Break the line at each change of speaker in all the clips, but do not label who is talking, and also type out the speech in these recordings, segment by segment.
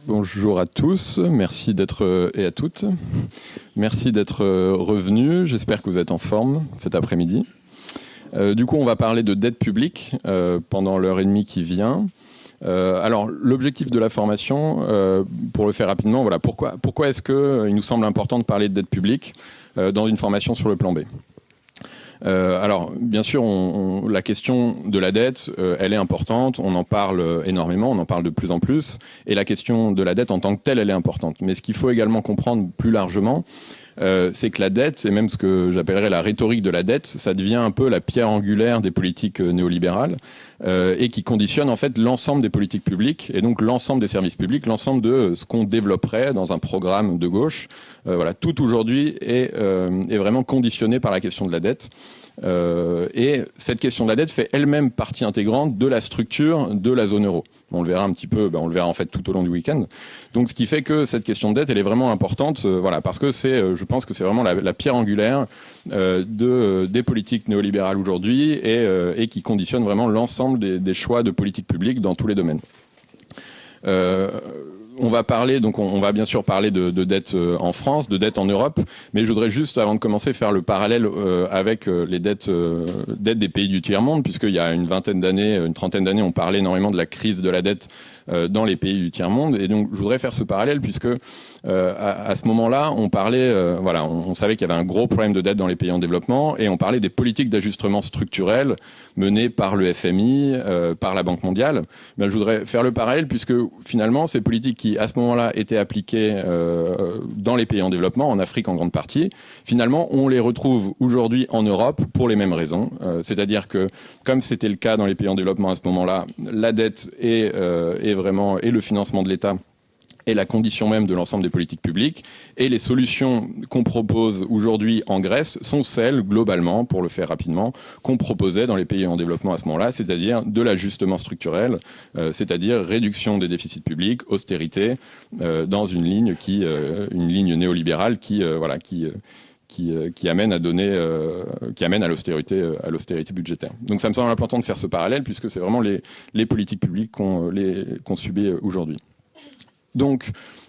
Bonjour à tous, merci d'être et à toutes. Merci d'être revenus, j'espère que vous êtes en forme cet après-midi. Du coup, on va parler de dette publique pendant l'heure et demie qui vient. Alors, l'objectif de la formation, pour le faire rapidement, voilà, pourquoi est-ce qu'il nous semble important de parler de dette publique dans une formation sur le plan B ? Alors, bien sûr, la question de la dette, elle est importante, on en parle énormément, on en parle de plus en plus, et la question de la dette en tant que telle, elle est importante. Mais ce qu'il faut également comprendre plus largement, c'est que la dette, et même ce que j'appellerais la rhétorique de la dette, ça devient un peu la pierre angulaire des politiques néolibérales et qui conditionne en fait l'ensemble des politiques publiques et donc l'ensemble des services publics, l'ensemble de ce qu'on développerait dans un programme de gauche. Voilà, tout aujourd'hui est vraiment conditionné par la question de la dette. Et cette question de la dette fait elle-même partie intégrante de la structure de la zone euro. On le verra un petit peu, on le verra en fait tout au long du week-end. Donc ce qui fait que cette question de dette, elle est vraiment importante, voilà, parce que je pense que c'est vraiment la pierre angulaire des politiques néolibérales aujourd'hui et qui conditionne vraiment l'ensemble des choix de politique publique dans tous les domaines. On va parler, donc on va bien sûr parler de dette en France, de dette en Europe, mais je voudrais juste, avant de commencer, faire le parallèle avec les dettes des pays du tiers-monde, puisqu'il y a une trentaine d'années, on parlait énormément de la crise de la dette dans les pays du tiers-monde, et donc je voudrais faire ce parallèle puisque à ce moment-là, on parlait, on savait qu'il y avait un gros problème de dette dans les pays en développement, et on parlait des politiques d'ajustement structurel menées par le FMI, par la Banque mondiale. Mais je voudrais faire le parallèle puisque finalement, ces politiques qui à ce moment-là étaient appliquées dans les pays en développement, en Afrique en grande partie, finalement, on les retrouve aujourd'hui en Europe pour les mêmes raisons. C'est-à-dire que, comme c'était le cas dans les pays en développement à ce moment-là, la dette et le financement de l'État est la condition même de l'ensemble des politiques publiques. Et les solutions qu'on propose aujourd'hui en Grèce sont celles, globalement, pour le faire rapidement, qu'on proposait dans les pays en développement à ce moment-là, c'est-à-dire de l'ajustement structurel, c'est-à-dire réduction des déficits publics, austérité, dans une ligne néolibérale qui amène à l'austérité budgétaire. Donc ça me semble important de faire ce parallèle puisque c'est vraiment les politiques publiques qu'on subit aujourd'hui. Donc,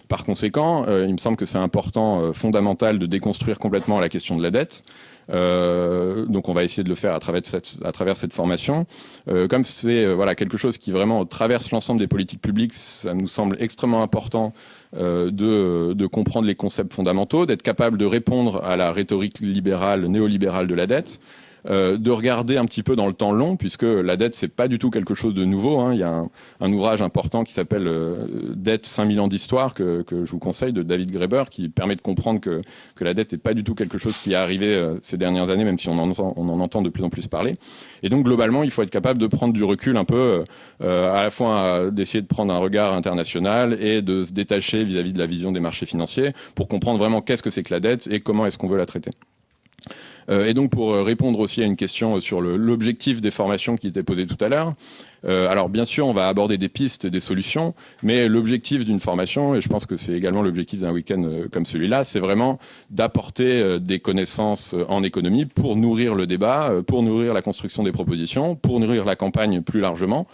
par conséquent, il me semble que c'est important, fondamental, de déconstruire complètement la question de la dette. Donc on va essayer de le faire à travers cette formation. Comme c'est quelque chose qui vraiment traverse l'ensemble des politiques publiques, ça nous semble extrêmement important de comprendre les concepts fondamentaux, d'être capable de répondre à la rhétorique néolibérale de la dette, de regarder un petit peu dans le temps long, puisque la dette, c'est pas du tout quelque chose de nouveau. Hein. Il y a un ouvrage important qui s'appelle Dette 5000 ans d'histoire, que je vous conseille, de David Graeber, qui permet de comprendre que la dette n'est pas du tout quelque chose qui est arrivé ces dernières années, même si on en entend de plus en plus parler. Et donc, globalement, il faut être capable de prendre du recul un peu, à la fois d'essayer de prendre un regard international et de se détacher vis-à-vis de la vision des marchés financiers pour comprendre vraiment qu'est-ce que c'est que la dette et comment est-ce qu'on veut la traiter. Et donc pour répondre aussi à une question sur l'objectif des formations qui était posée tout à l'heure, alors bien sûr on va aborder des pistes et des solutions, mais l'objectif d'une formation, et je pense que c'est également l'objectif d'un week-end comme celui-là, c'est vraiment d'apporter des connaissances en économie pour nourrir le débat, pour nourrir la construction des propositions, pour nourrir la campagne plus largement.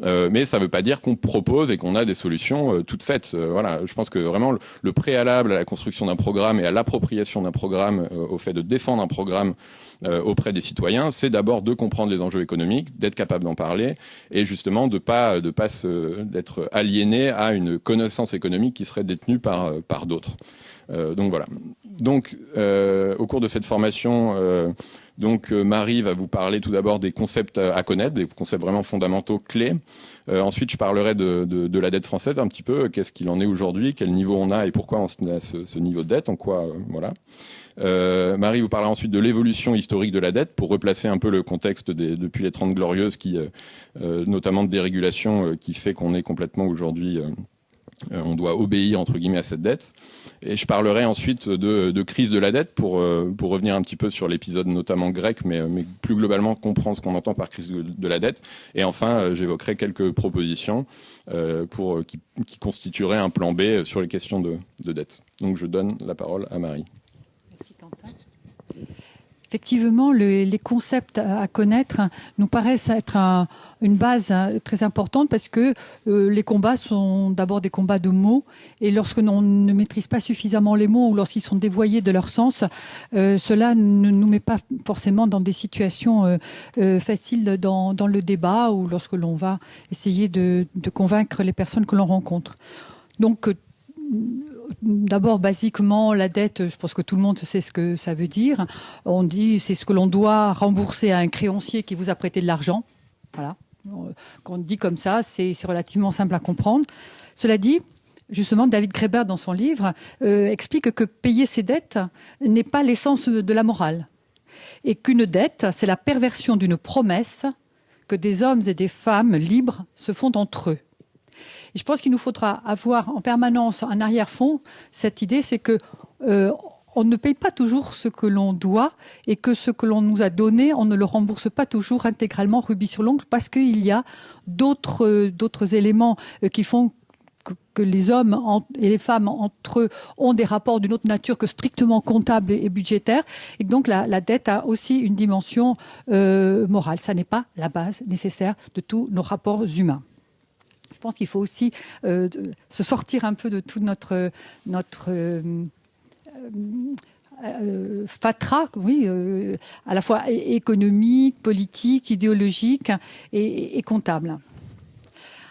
Mais ça ne veut pas dire qu'on propose et qu'on a des solutions toutes faites. Voilà, je pense que vraiment le préalable à la construction d'un programme et à l'appropriation d'un programme, au fait de défendre un programme auprès des citoyens, c'est d'abord de comprendre les enjeux économiques, d'être capable d'en parler et justement d'être aliéné à une connaissance économique qui serait détenue par d'autres. Donc voilà. Donc au cours de cette formation, Marie va vous parler tout d'abord des concepts à connaître, des concepts vraiment fondamentaux clés. Ensuite, je parlerai de la dette française un petit peu, qu'est-ce qu'il en est aujourd'hui, quel niveau on a et pourquoi on a ce niveau de dette, en quoi, voilà. Marie vous parlera ensuite de l'évolution historique de la dette pour replacer un peu le contexte depuis les 30 glorieuses, notamment de dérégulation, qui fait qu'on est complètement aujourd'hui... on doit obéir entre guillemets à cette dette. Et je parlerai ensuite de crise de la dette pour revenir un petit peu sur l'épisode notamment grec, mais plus globalement comprendre ce qu'on entend par crise de la dette. Et enfin, j'évoquerai quelques propositions qui constitueraient un plan B sur les questions de dette. Donc je donne la parole à Marie.
Merci Quentin. Effectivement, les concepts à connaître nous paraissent être une base très importante parce que les combats sont d'abord des combats de mots et lorsque l'on ne maîtrise pas suffisamment les mots ou lorsqu'ils sont dévoyés de leur sens, cela ne nous met pas forcément dans des situations faciles dans le débat ou lorsque l'on va essayer de convaincre les personnes que l'on rencontre. Donc, d'abord, basiquement, la dette, je pense que tout le monde sait ce que ça veut dire. On dit c'est ce que l'on doit rembourser à un créancier qui vous a prêté de l'argent. Voilà. Quand on dit comme ça, c'est relativement simple à comprendre. Cela dit, justement, David Graeber, dans son livre, explique que payer ses dettes n'est pas l'essence de la morale. Et qu'une dette, c'est la perversion d'une promesse que des hommes et des femmes libres se font entre eux. Et je pense qu'il nous faudra avoir en permanence en arrière-fond cette idée, c'est que on ne paye pas toujours ce que l'on doit et que ce que l'on nous a donné, on ne le rembourse pas toujours intégralement rubis sur l'ongle parce qu'il y a d'autres éléments qui font que les hommes et les femmes entre eux ont des rapports d'une autre nature que strictement comptable et budgétaire. Et donc la dette a aussi une dimension morale. Ça n'est pas la base nécessaire de tous nos rapports humains. Je pense qu'il faut aussi se sortir un peu de tout notre fatras, oui, à la fois économique, politique, idéologique et comptable.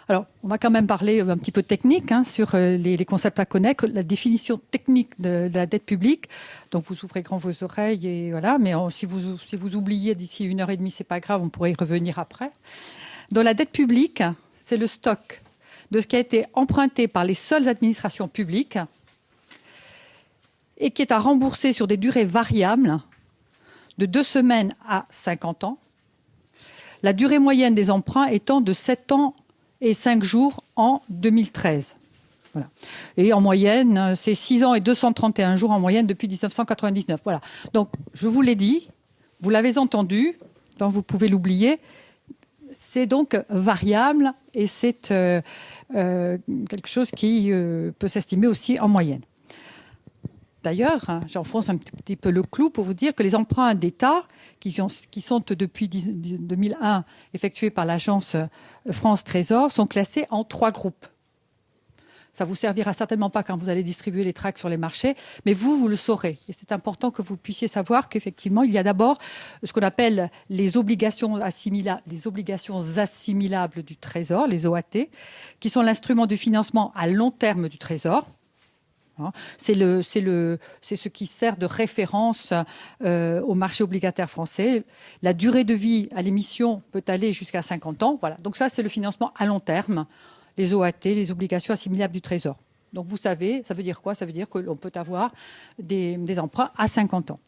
Alors, on va quand même parler un petit peu technique sur les concepts à connaître, la définition technique de la dette publique. Donc, vous ouvrez grand vos oreilles et voilà. Mais si vous oubliez d'ici 1h30, c'est pas grave, on pourrait y revenir après. Dans la dette publique, c'est le stock de ce qui a été emprunté par les seules administrations publiques et qui est à rembourser sur des durées variables de 2 semaines à 50 ans. La durée moyenne des emprunts étant de 7 ans et 5 jours en 2013. Voilà. Et en moyenne, c'est 6 ans et 231 jours en moyenne depuis 1999. Voilà. Donc, je vous l'ai dit, vous l'avez entendu, donc vous pouvez l'oublier, c'est donc variable et c'est quelque chose qui peut s'estimer aussi en moyenne. D'ailleurs, j'enfonce un petit peu le clou pour vous dire que les emprunts d'État, qui sont depuis 2001 effectués par l'agence France Trésor, sont classés en 3 groupes. Ça vous servira certainement pas quand vous allez distribuer les tracts sur les marchés, mais vous le saurez. Et c'est important que vous puissiez savoir qu'effectivement, il y a d'abord ce qu'on appelle les obligations assimilables du Trésor, les OAT, qui sont l'instrument de financement à long terme du Trésor. C'est ce qui sert de référence au marché obligataire français. La durée de vie à l'émission peut aller jusqu'à 50 ans. Voilà. Donc ça, c'est le financement à long terme. Les OAT, les obligations assimilables du Trésor. Donc vous savez, ça veut dire quoi? Ça veut dire que l'on peut avoir des emprunts à 50 ans.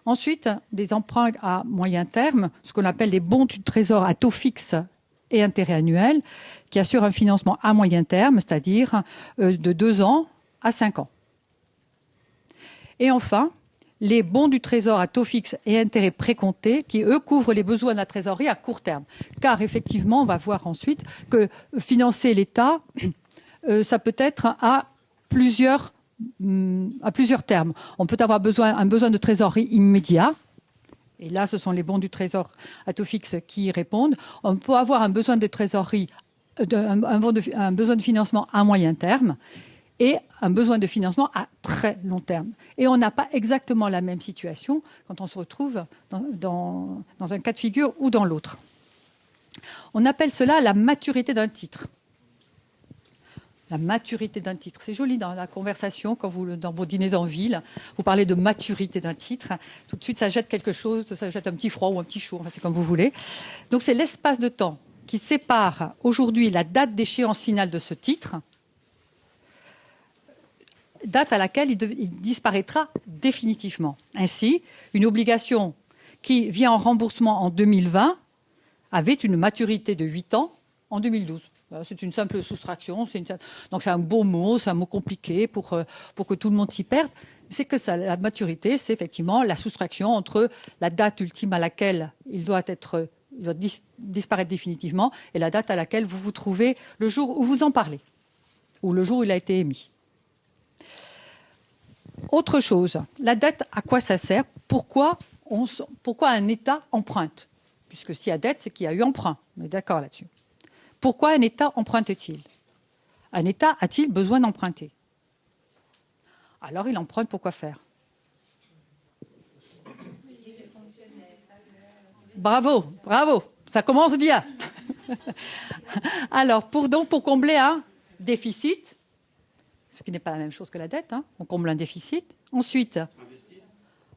Ensuite, des emprunts à moyen terme, ce qu'on appelle les bons du Trésor à taux fixe et intérêt annuel, qui assurent un financement à moyen terme, c'est-à-dire de 2 ans à 5 ans. Et enfin, les bons du Trésor à taux fixe et intérêt précompté, qui, eux, couvrent les besoins de la trésorerie à court terme. Car, effectivement, on va voir ensuite que financer l'État, ça peut être à plusieurs termes. On peut avoir un besoin de trésorerie immédiat. Et là, ce sont les bons du Trésor à taux fixe qui y répondent. On peut avoir un besoin de trésorerie, un besoin de financement à moyen terme et un besoin de financement à très long terme. Et on n'a pas exactement la même situation quand on se retrouve dans un cas de figure ou dans l'autre. On appelle cela la maturité d'un titre. La maturité d'un titre. C'est joli dans la conversation, quand dans vos dîners en ville, vous parlez de maturité d'un titre. Tout de suite, ça jette quelque chose, ça jette un petit froid ou un petit chaud, enfin, c'est comme vous voulez. Donc c'est l'espace de temps qui sépare aujourd'hui la date d'échéance finale de ce titre, date à laquelle il disparaîtra définitivement. Ainsi, une obligation qui vient en remboursement en 2020 avait une maturité de 8 ans en 2012. C'est une simple soustraction. Donc c'est un beau mot, c'est un mot compliqué pour que tout le monde s'y perde. C'est que ça, la maturité, c'est effectivement la soustraction entre la date ultime à laquelle il doit disparaître définitivement et la date à laquelle vous vous trouvez le jour où vous en parlez ou le jour où il a été émis. Autre chose, la dette, à quoi ça sert? Pourquoi pourquoi un État emprunte? Puisque s'il y a dette, c'est qu'il y a eu emprunt. On est d'accord là-dessus. Pourquoi un État emprunte-t-il? Un État a-t-il besoin d'emprunter? Alors il emprunte pour quoi faire? Bravo, bravo, ça commence bien. Alors, pour combler un déficit, ce qui n'est pas la même chose que la dette, hein, on comble un déficit. Ensuite,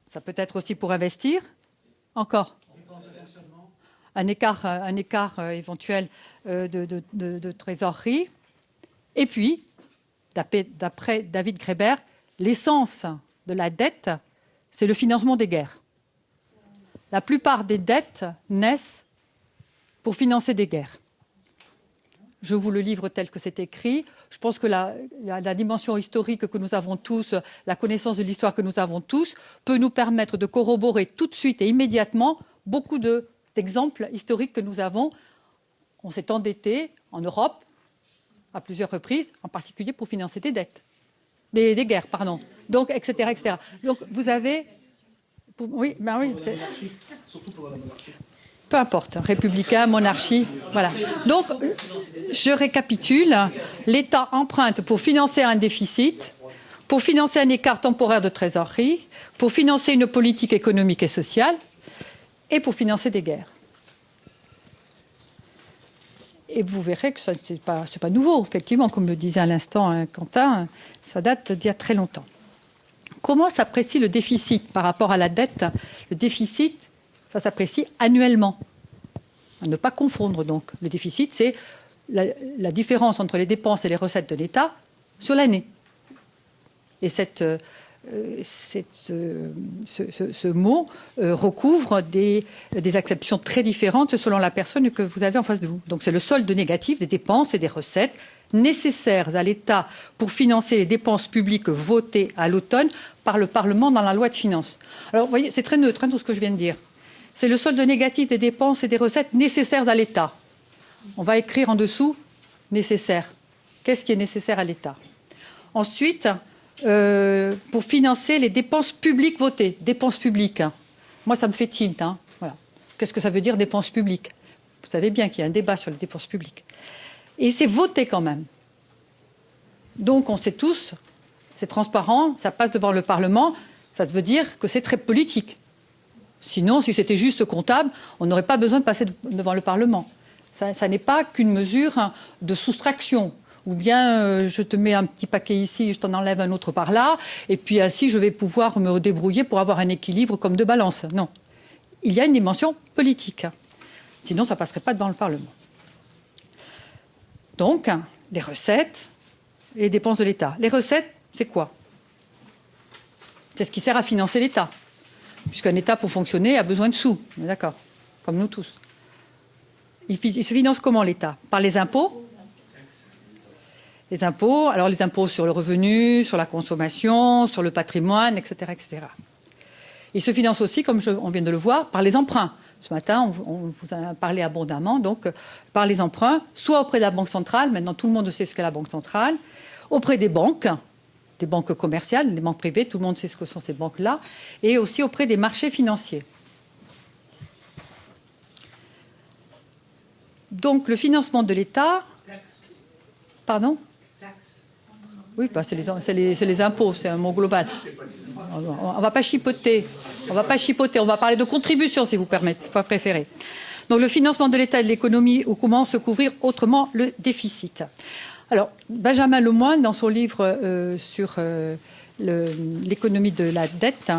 ça peut être aussi pour investir. Encore un écart éventuel de trésorerie. Et puis, d'après David Graeber, l'essence de la dette, c'est le financement des guerres. La plupart des dettes naissent pour financer des guerres. Je vous le livre tel que c'est écrit. Je pense que la dimension historique que nous avons tous, la connaissance de l'histoire que nous avons tous, peut nous permettre de corroborer tout de suite et immédiatement beaucoup d'exemples historiques que nous avons. On s'est endetté en Europe à plusieurs reprises, en particulier pour financer des dettes, des guerres, pardon. Donc, etc., etc. Donc, vous avez... Oui, ben oui. Surtout pour la monarchie. Peu importe, républicain, monarchie, voilà. Donc, je récapitule. L'État emprunte pour financer un déficit, pour financer un écart temporaire de trésorerie, pour financer une politique économique et sociale, et pour financer des guerres. Et vous verrez que ce n'est pas nouveau, effectivement, comme le disait à l'instant hein, Quentin, ça date d'il y a très longtemps. Comment s'apprécie le déficit par rapport à la dette? Le déficit, ça s'apprécie annuellement. À ne pas confondre donc. Le déficit, c'est la différence entre les dépenses et les recettes de l'État sur l'année. Et ce mot recouvre des acceptions très différentes selon la personne que vous avez en face de vous. Donc c'est le solde négatif des dépenses et des recettes nécessaires à l'État pour financer les dépenses publiques votées à l'automne par le Parlement dans la loi de finances. Alors vous voyez, c'est très neutre tout ce que je viens de dire. C'est le solde négatif des dépenses et des recettes nécessaires à l'État. On va écrire en dessous nécessaire. Qu'est-ce qui est nécessaire à l'État? Ensuite, pour financer les dépenses publiques votées. Dépenses publiques. Hein. Moi, ça me fait tilt. Hein. Voilà. Qu'est-ce que ça veut dire dépenses publiques? Vous savez bien qu'il y a un débat sur les dépenses publiques. Et c'est voté quand même. Donc, on sait tous, c'est transparent, ça passe devant le Parlement, ça veut dire que c'est très politique. Sinon, si c'était juste comptable, on n'aurait pas besoin de passer devant le Parlement. Ça n'est pas qu'une mesure de soustraction. Ou bien je te mets un petit paquet ici, je t'en enlève un autre par là, et puis ainsi je vais pouvoir me débrouiller pour avoir un équilibre comme de balance. Non. Il y a une dimension politique. Sinon, ça ne passerait pas devant le Parlement. Donc, les recettes et les dépenses de l'État. Les recettes, c'est quoi? C'est ce qui sert à financer l'État. Puisqu'un État, pour fonctionner, a besoin de sous. On est d'accord? Comme nous tous. Il se finance comment, l'État? Par les impôts? Les impôts, alors les impôts sur le revenu, sur la consommation, sur le patrimoine, etc. etc. Il se finance aussi, comme on vient de le voir, par les emprunts. Ce matin, on vous a parlé abondamment, donc par les emprunts, soit auprès de la Banque centrale, maintenant tout le monde sait ce qu'est la Banque centrale, auprès des banques commerciales, des banques privées, tout le monde sait ce que sont ces banques-là, et aussi auprès des marchés financiers. Donc le financement de l'État... Pardon? Oui, bah, c'est les impôts, c'est un mot global. On ne va pas chipoter. On va parler de contribution, si vous permettez, pas préféré. Donc le financement de l'État et de l'économie, ou comment se couvrir autrement le déficit. Alors, Benjamin Lemoyne, dans son livre sur l'économie de la dette,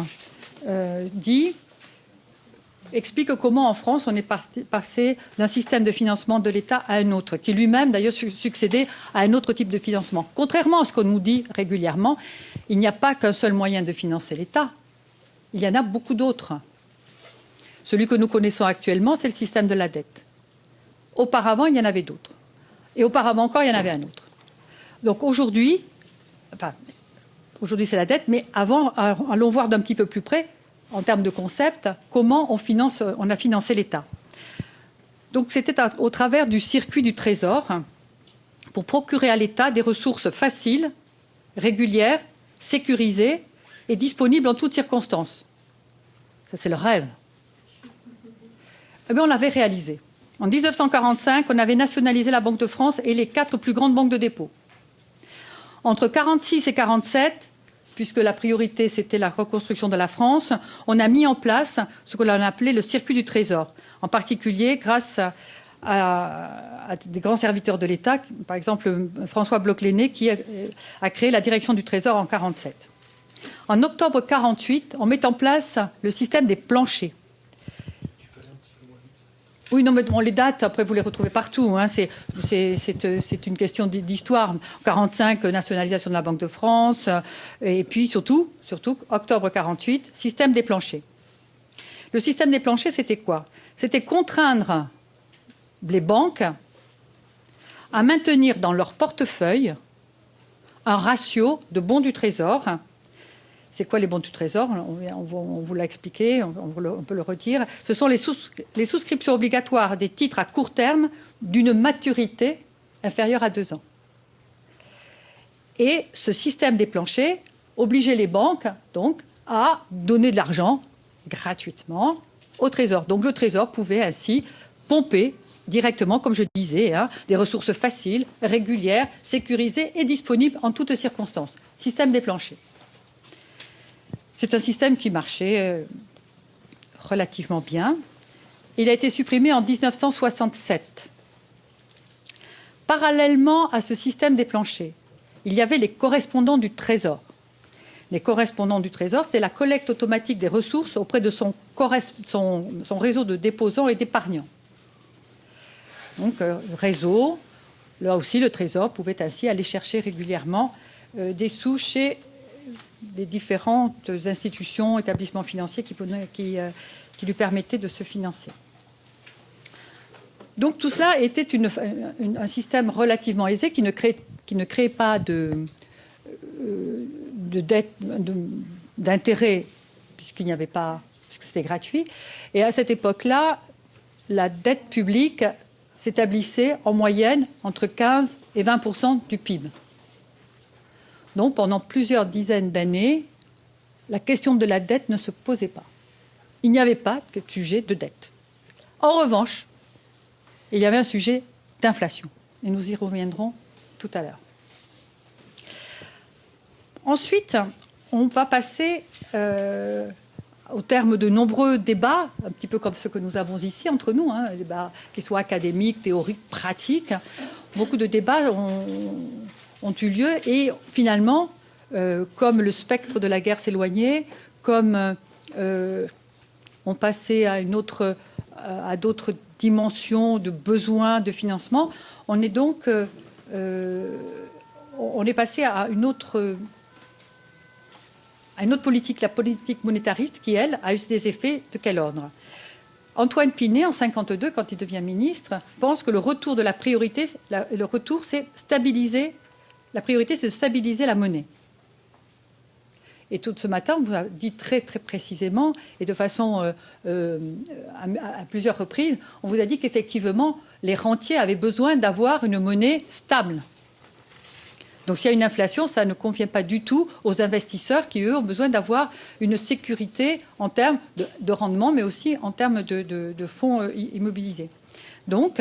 explique comment en France on est passé d'un système de financement de l'État à un autre, qui lui-même d'ailleurs succédait à un autre type de financement. Contrairement à ce qu'on nous dit régulièrement, il n'y a pas qu'un seul moyen de financer l'État, il y en a beaucoup d'autres. Celui que nous connaissons actuellement, c'est le système de la dette. Auparavant, il y en avait d'autres. Et auparavant encore, il y en avait un autre. Donc aujourd'hui, c'est la dette, mais avant, allons voir d'un petit peu plus près, en termes de concept, comment on a financé l'État. Donc c'était au travers du circuit du Trésor pour procurer à l'État des ressources faciles, régulières, sécurisées et disponibles en toutes circonstances. Ça, c'est le rêve. Eh bien, on l'avait réalisé. En 1945, on avait nationalisé la Banque de France et les 4 plus grandes banques de dépôt. Entre 1946 et 1947, puisque la priorité c'était la reconstruction de la France, on a mis en place ce que l'on a appelé le circuit du Trésor, en particulier grâce à des grands serviteurs de l'État, par exemple François Bloch-Lenné qui a créé la direction du Trésor en 1947. En octobre 1948, on met en place le système des planchers. Oui, non, mais bon, les dates, après, vous les retrouvez partout. Hein. C'est une question d'histoire. En 1945, nationalisation de la Banque de France. Et puis, surtout, octobre 1948, système des planchers. Le système des planchers, c'était quoi? C'était contraindre les banques à maintenir dans leur portefeuille un ratio de bons du Trésor. C'est quoi les bons du Trésor? On vous l'a expliqué, on peut le redire. Ce sont les souscriptions obligatoires des titres à court terme d'une maturité inférieure à 2 ans. Et ce système des planchers obligeait les banques donc, à donner de l'argent gratuitement au Trésor. Donc le Trésor pouvait ainsi pomper directement, comme je disais, des ressources faciles, régulières, sécurisées et disponibles en toutes circonstances. Système des planchers. C'est un système qui marchait relativement bien. Il a été supprimé en 1967. Parallèlement à ce système des planchers, il y avait les correspondants du Trésor. Les correspondants du Trésor, c'est la collecte automatique des ressources auprès de son réseau de déposants et d'épargnants. Donc, réseau, là aussi, le Trésor pouvait ainsi aller chercher régulièrement des sous chez les différentes institutions, établissements financiers qui lui permettaient de se financer. Donc tout cela était un système relativement aisé qui ne créait pas d'intérêt puisqu'il n'y avait pas, puisque c'était gratuit. Et à cette époque-là, la dette publique s'établissait en moyenne entre 15 et 20% du PIB. Donc, pendant plusieurs dizaines d'années, la question de la dette ne se posait pas. Il n'y avait pas de sujet de dette. En revanche, il y avait un sujet d'inflation. Et nous y reviendrons tout à l'heure. Ensuite, on va passer au terme de nombreux débats, un petit peu comme ceux que nous avons ici entre nous, des débats qui soient académiques, théoriques, pratiques. Beaucoup de débats ont eu lieu et finalement, comme le spectre de la guerre s'éloignait, comme on passait à d'autres dimensions de besoins de financement, on est donc on est passé à une autre politique, la politique monétariste, qui, elle, a eu des effets de quel ordre? Antoine Pinet, en 1952, quand il devient ministre, pense que le retour de la priorité, c'est stabiliser. La priorité, c'est de stabiliser la monnaie. Et tout ce matin, on vous a dit très, très précisément, et de façon à plusieurs reprises, on vous a dit qu'effectivement, les rentiers avaient besoin d'avoir une monnaie stable. Donc s'il y a une inflation, ça ne convient pas du tout aux investisseurs qui, eux, ont besoin d'avoir une sécurité en termes de rendement, mais aussi en termes de fonds immobilisés. Donc,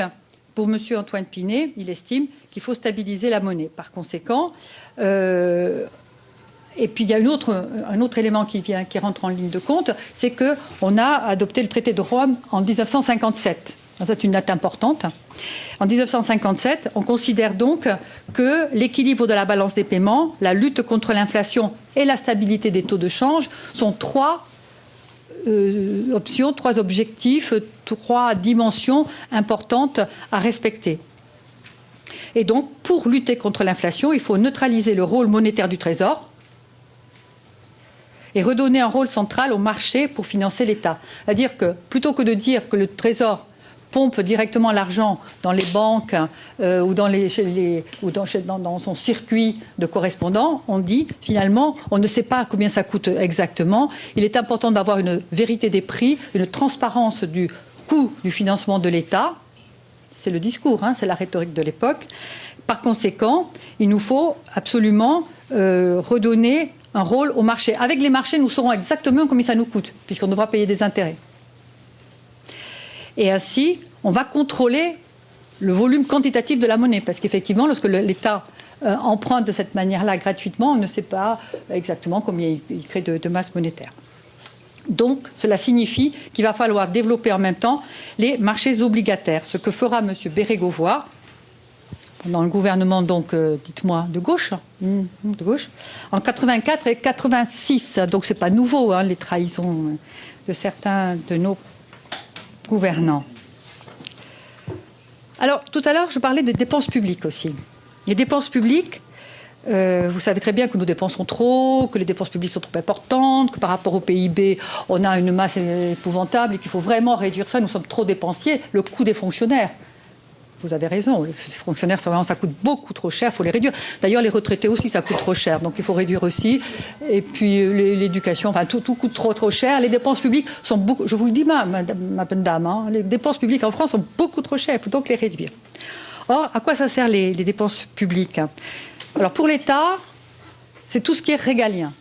pour M. Antoine Pinet, il estime qu'il faut stabiliser la monnaie. Par conséquent, et puis il y a un autre élément qui rentre en ligne de compte, c'est qu'on a adopté le traité de Rome en 1957. C'est une date importante. En 1957, on considère donc que l'équilibre de la balance des paiements, la lutte contre l'inflation et la stabilité des taux de change sont 3 options, 3 objectifs, 3 dimensions importantes à respecter. Et donc, pour lutter contre l'inflation, il faut neutraliser le rôle monétaire du Trésor et redonner un rôle central au marché pour financer l'État. C'est-à-dire que, plutôt que de dire que le Trésor pompe directement l'argent dans les banques ou dans son circuit de correspondants, on dit finalement, on ne sait pas combien ça coûte exactement. Il est important d'avoir une vérité des prix, une transparence du coût du financement de l'État. C'est le discours, c'est la rhétorique de l'époque. Par conséquent, il nous faut absolument redonner un rôle au marché. Avec les marchés, nous saurons exactement combien ça nous coûte, puisqu'on devra payer des intérêts. Et ainsi, on va contrôler le volume quantitatif de la monnaie, parce qu'effectivement, lorsque l'État emprunte de cette manière-là gratuitement, on ne sait pas exactement combien il crée de masse monétaire. Donc, cela signifie qu'il va falloir développer en même temps les marchés obligataires, ce que fera M. Bérégovoy dans le gouvernement, donc, dites-moi, de gauche, en 84 et 86. Donc, ce n'est pas nouveau, hein, les trahisons de certains de nos gouvernants. Alors, tout à l'heure, je parlais des dépenses publiques aussi. Les dépenses publiques, vous savez très bien que nous dépensons trop, que les dépenses publiques sont trop importantes, que par rapport au PIB, on a une masse épouvantable et qu'il faut vraiment réduire ça. Nous sommes trop dépensiers. Le coût des fonctionnaires, vous avez raison, les fonctionnaires, ça coûte beaucoup trop cher, il faut les réduire. D'ailleurs, les retraités aussi, ça coûte trop cher, donc il faut réduire aussi. Et puis l'éducation, enfin tout coûte trop cher. Les dépenses publiques sont beaucoup, je vous le dis, ma bonne dame, hein, les dépenses publiques en France sont beaucoup trop chères, il faut donc les réduire. Or, à quoi ça sert les dépenses publiques? Alors pour l'État, c'est tout ce qui est régalien.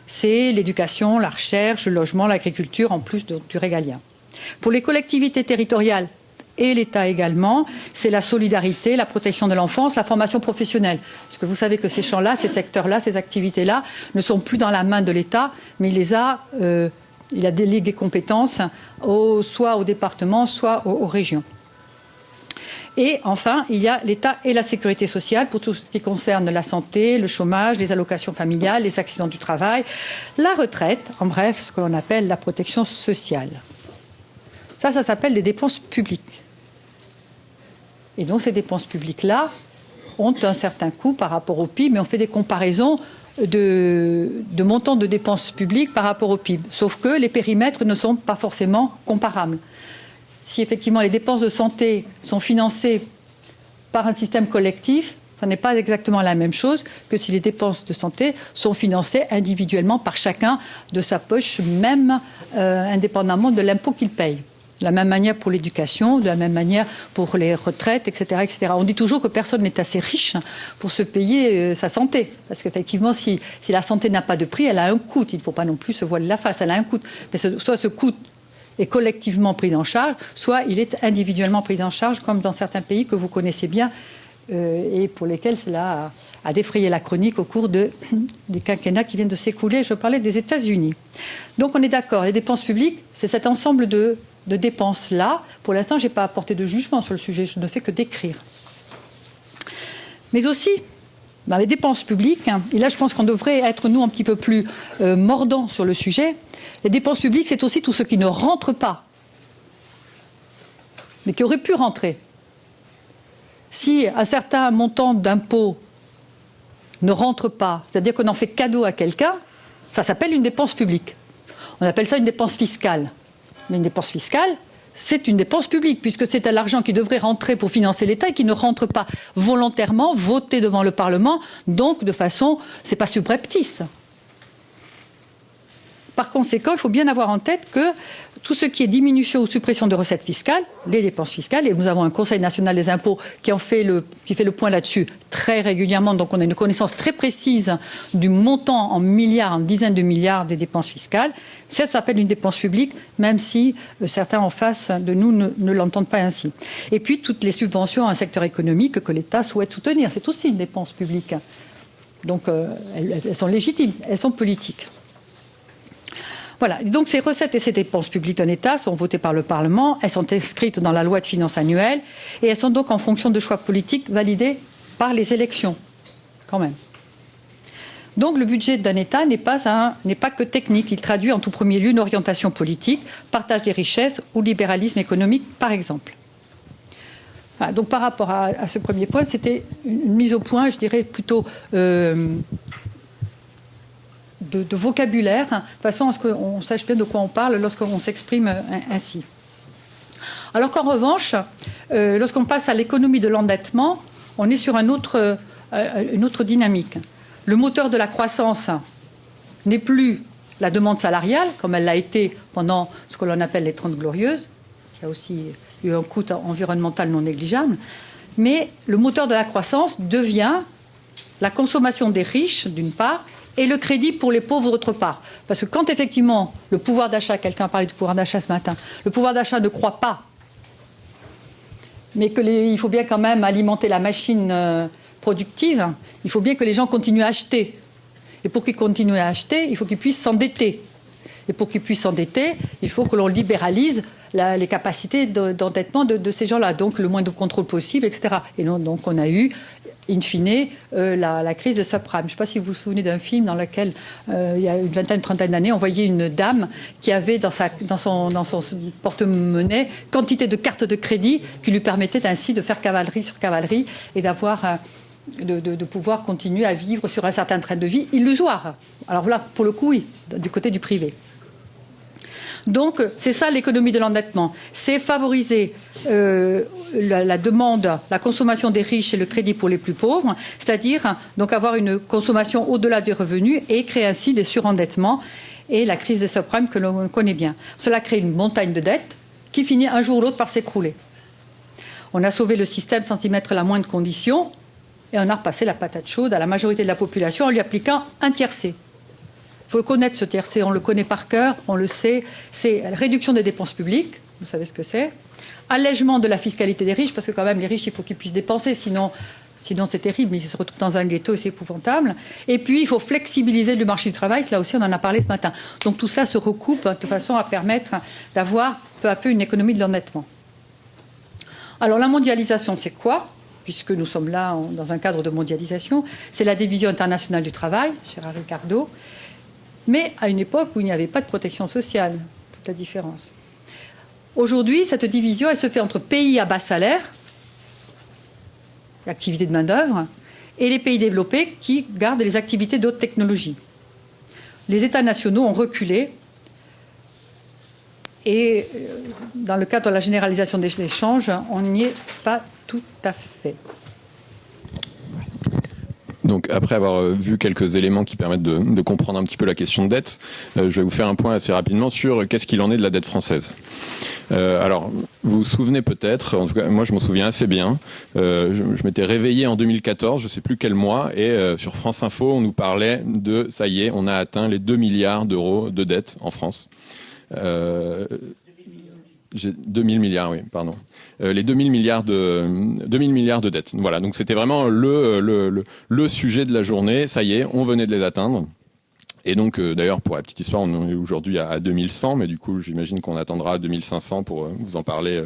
C'est l'éducation, la recherche, le logement, l'agriculture, en plus du régalien. Pour les collectivités territoriales, et l'État également, c'est la solidarité, la protection de l'enfance, la formation professionnelle. Parce que vous savez que ces champs-là, ces secteurs-là, ces activités-là ne sont plus dans la main de l'État, mais il a délégué compétences soit au département, soit aux régions. Et enfin, il y a l'État et la sécurité sociale pour tout ce qui concerne la santé, le chômage, les allocations familiales, les accidents du travail, la retraite, en bref, ce que l'on appelle la protection sociale. Ça s'appelle des dépenses publiques. Et donc ces dépenses publiques-là ont un certain coût par rapport au PIB, mais on fait des comparaisons de montants de dépenses publiques par rapport au PIB. Sauf que les périmètres ne sont pas forcément comparables. Si effectivement les dépenses de santé sont financées par un système collectif, ça n'est pas exactement la même chose que si les dépenses de santé sont financées individuellement par chacun de sa poche, même indépendamment de l'impôt qu'il paye. De la même manière pour l'éducation, de la même manière pour les retraites, etc., etc. On dit toujours que personne n'est assez riche pour se payer sa santé. Parce qu'effectivement, si la santé n'a pas de prix, elle a un coût. Il ne faut pas non plus se voiler la face, elle a un coût. Mais soit ce coût est collectivement pris en charge, soit il est individuellement pris en charge, comme dans certains pays que vous connaissez bien et pour lesquels cela a défrayé la chronique au cours des quinquennats qui viennent de s'écouler. Je parlais des États-Unis. Donc on est d'accord, les dépenses publiques, c'est cet ensemble de dépenses-là. Pour l'instant, je n'ai pas apporté de jugement sur le sujet, je ne fais que décrire. Mais aussi, dans les dépenses publiques, et là je pense qu'on devrait être, nous, un petit peu plus mordants sur le sujet, les dépenses publiques, c'est aussi tout ce qui ne rentre pas, mais qui aurait pu rentrer. Si un certain montant d'impôts ne rentre pas, c'est-à-dire qu'on en fait cadeau à quelqu'un, ça s'appelle une dépense publique. On appelle ça une dépense fiscale. Mais une dépense fiscale, c'est une dépense publique, puisque c'est à l'argent qui devrait rentrer pour financer l'État et qui ne rentre pas volontairement, voté devant le Parlement, donc de façon, c'est pas subreptice. Par conséquent, il faut bien avoir en tête que tout ce qui est diminution ou suppression de recettes fiscales, les dépenses fiscales, et nous avons un Conseil national des impôts qui fait le point là-dessus très régulièrement, donc on a une connaissance très précise du montant en milliards, en dizaines de milliards des dépenses fiscales. Ça s'appelle une dépense publique, même si certains en face de nous ne l'entendent pas ainsi. Et puis toutes les subventions à un secteur économique que l'État souhaite soutenir, c'est aussi une dépense publique. Donc elles sont légitimes, elles sont politiques. Voilà, donc ces recettes et ces dépenses publiques d'un État sont votées par le Parlement, elles sont inscrites dans la loi de finances annuelle et elles sont donc en fonction de choix politiques validés par les élections, quand même. Donc le budget d'un État n'est pas que technique, il traduit en tout premier lieu une orientation politique, partage des richesses ou libéralisme économique, par exemple. Voilà, donc par rapport à ce premier point, c'était une mise au point, je dirais plutôt... De vocabulaire, de façon à ce qu'on sache bien de quoi on parle lorsqu'on s'exprime ainsi. Alors qu'en revanche, lorsqu'on passe à l'économie de l'endettement, on est sur une autre dynamique. Le moteur de la croissance n'est plus la demande salariale, comme elle l'a été pendant ce que l'on appelle les 30 Glorieuses, qui a aussi eu un coût environnemental non négligeable, mais le moteur de la croissance devient la consommation des riches, d'une part, et le crédit pour les pauvres d'autre part. Parce que quand effectivement le pouvoir d'achat, quelqu'un a parlé du pouvoir d'achat ce matin, le pouvoir d'achat ne croît pas, mais il faut bien quand même alimenter la machine productive, il faut bien que les gens continuent à acheter. Et pour qu'ils continuent à acheter, il faut qu'ils puissent s'endetter. Et pour qu'ils puissent s'endetter, il faut que l'on libéralise les capacités d'endettement de ces gens-là. Donc le moins de contrôle possible, etc. Et donc on a eu, in fine, la crise de subprime. Je ne sais pas si vous vous souvenez d'un film dans lequel, il y a une vingtaine, trentaine d'années, on voyait une dame qui avait dans son porte-monnaie quantité de cartes de crédit qui lui permettaient ainsi de faire cavalerie sur cavalerie et d'avoir... De pouvoir continuer à vivre sur un certain train de vie illusoire. Alors là, pour le coup, oui, du côté du privé. Donc, c'est ça l'économie de l'endettement. C'est favoriser la demande, la consommation des riches et le crédit pour les plus pauvres, c'est-à-dire donc avoir une consommation au-delà des revenus et créer ainsi des surendettements et la crise des subprimes que l'on connaît bien. Cela crée une montagne de dettes qui finit un jour ou l'autre par s'écrouler. On a sauvé le système sans y mettre la moindre condition. Et on a repassé la patate chaude à la majorité de la population en lui appliquant un tiercé. Il faut connaître ce tiercé, on le connaît par cœur, on le sait. C'est réduction des dépenses publiques, vous savez ce que c'est. Allègement de la fiscalité des riches, parce que quand même les riches, il faut qu'ils puissent dépenser, sinon c'est terrible, ils se retrouvent dans un ghetto et c'est épouvantable. Et puis il faut flexibiliser le marché du travail, là aussi on en a parlé ce matin. Donc tout ça se recoupe de façon à permettre d'avoir peu à peu une économie de l'endettement. Alors la mondialisation, c'est quoi ? Puisque nous sommes là dans un cadre de mondialisation, c'est la division internationale du travail, cher Ricardo, mais à une époque où il n'y avait pas de protection sociale, toute la différence. Aujourd'hui, cette division, elle se fait entre pays à bas salaire, l'activité de main-d'œuvre, et les pays développés qui gardent les activités d'autres technologies. Les États nationaux ont reculé et dans le cadre de la généralisation des échanges, on n'y est pas tout à fait.
Donc après avoir vu quelques éléments qui permettent de comprendre un petit peu la question de dette, je vais vous faire un point assez rapidement sur qu'est-ce qu'il en est de la dette française. Alors, vous vous souvenez peut-être, en tout cas moi je m'en souviens assez bien, je m'étais réveillé en 2014, je ne sais plus quel mois, et sur France Info on nous parlait de, ça y est, on a atteint les 2 milliards d'euros de dette en France. 2000 milliards, oui, pardon. Les 2000 milliards de dettes. Voilà, donc c'était vraiment le sujet de la journée. Ça y est, on venait de les atteindre. Et donc, d'ailleurs, pour la petite histoire, on est aujourd'hui à 2100, mais du coup, j'imagine qu'on attendra 2500 pour vous en parler,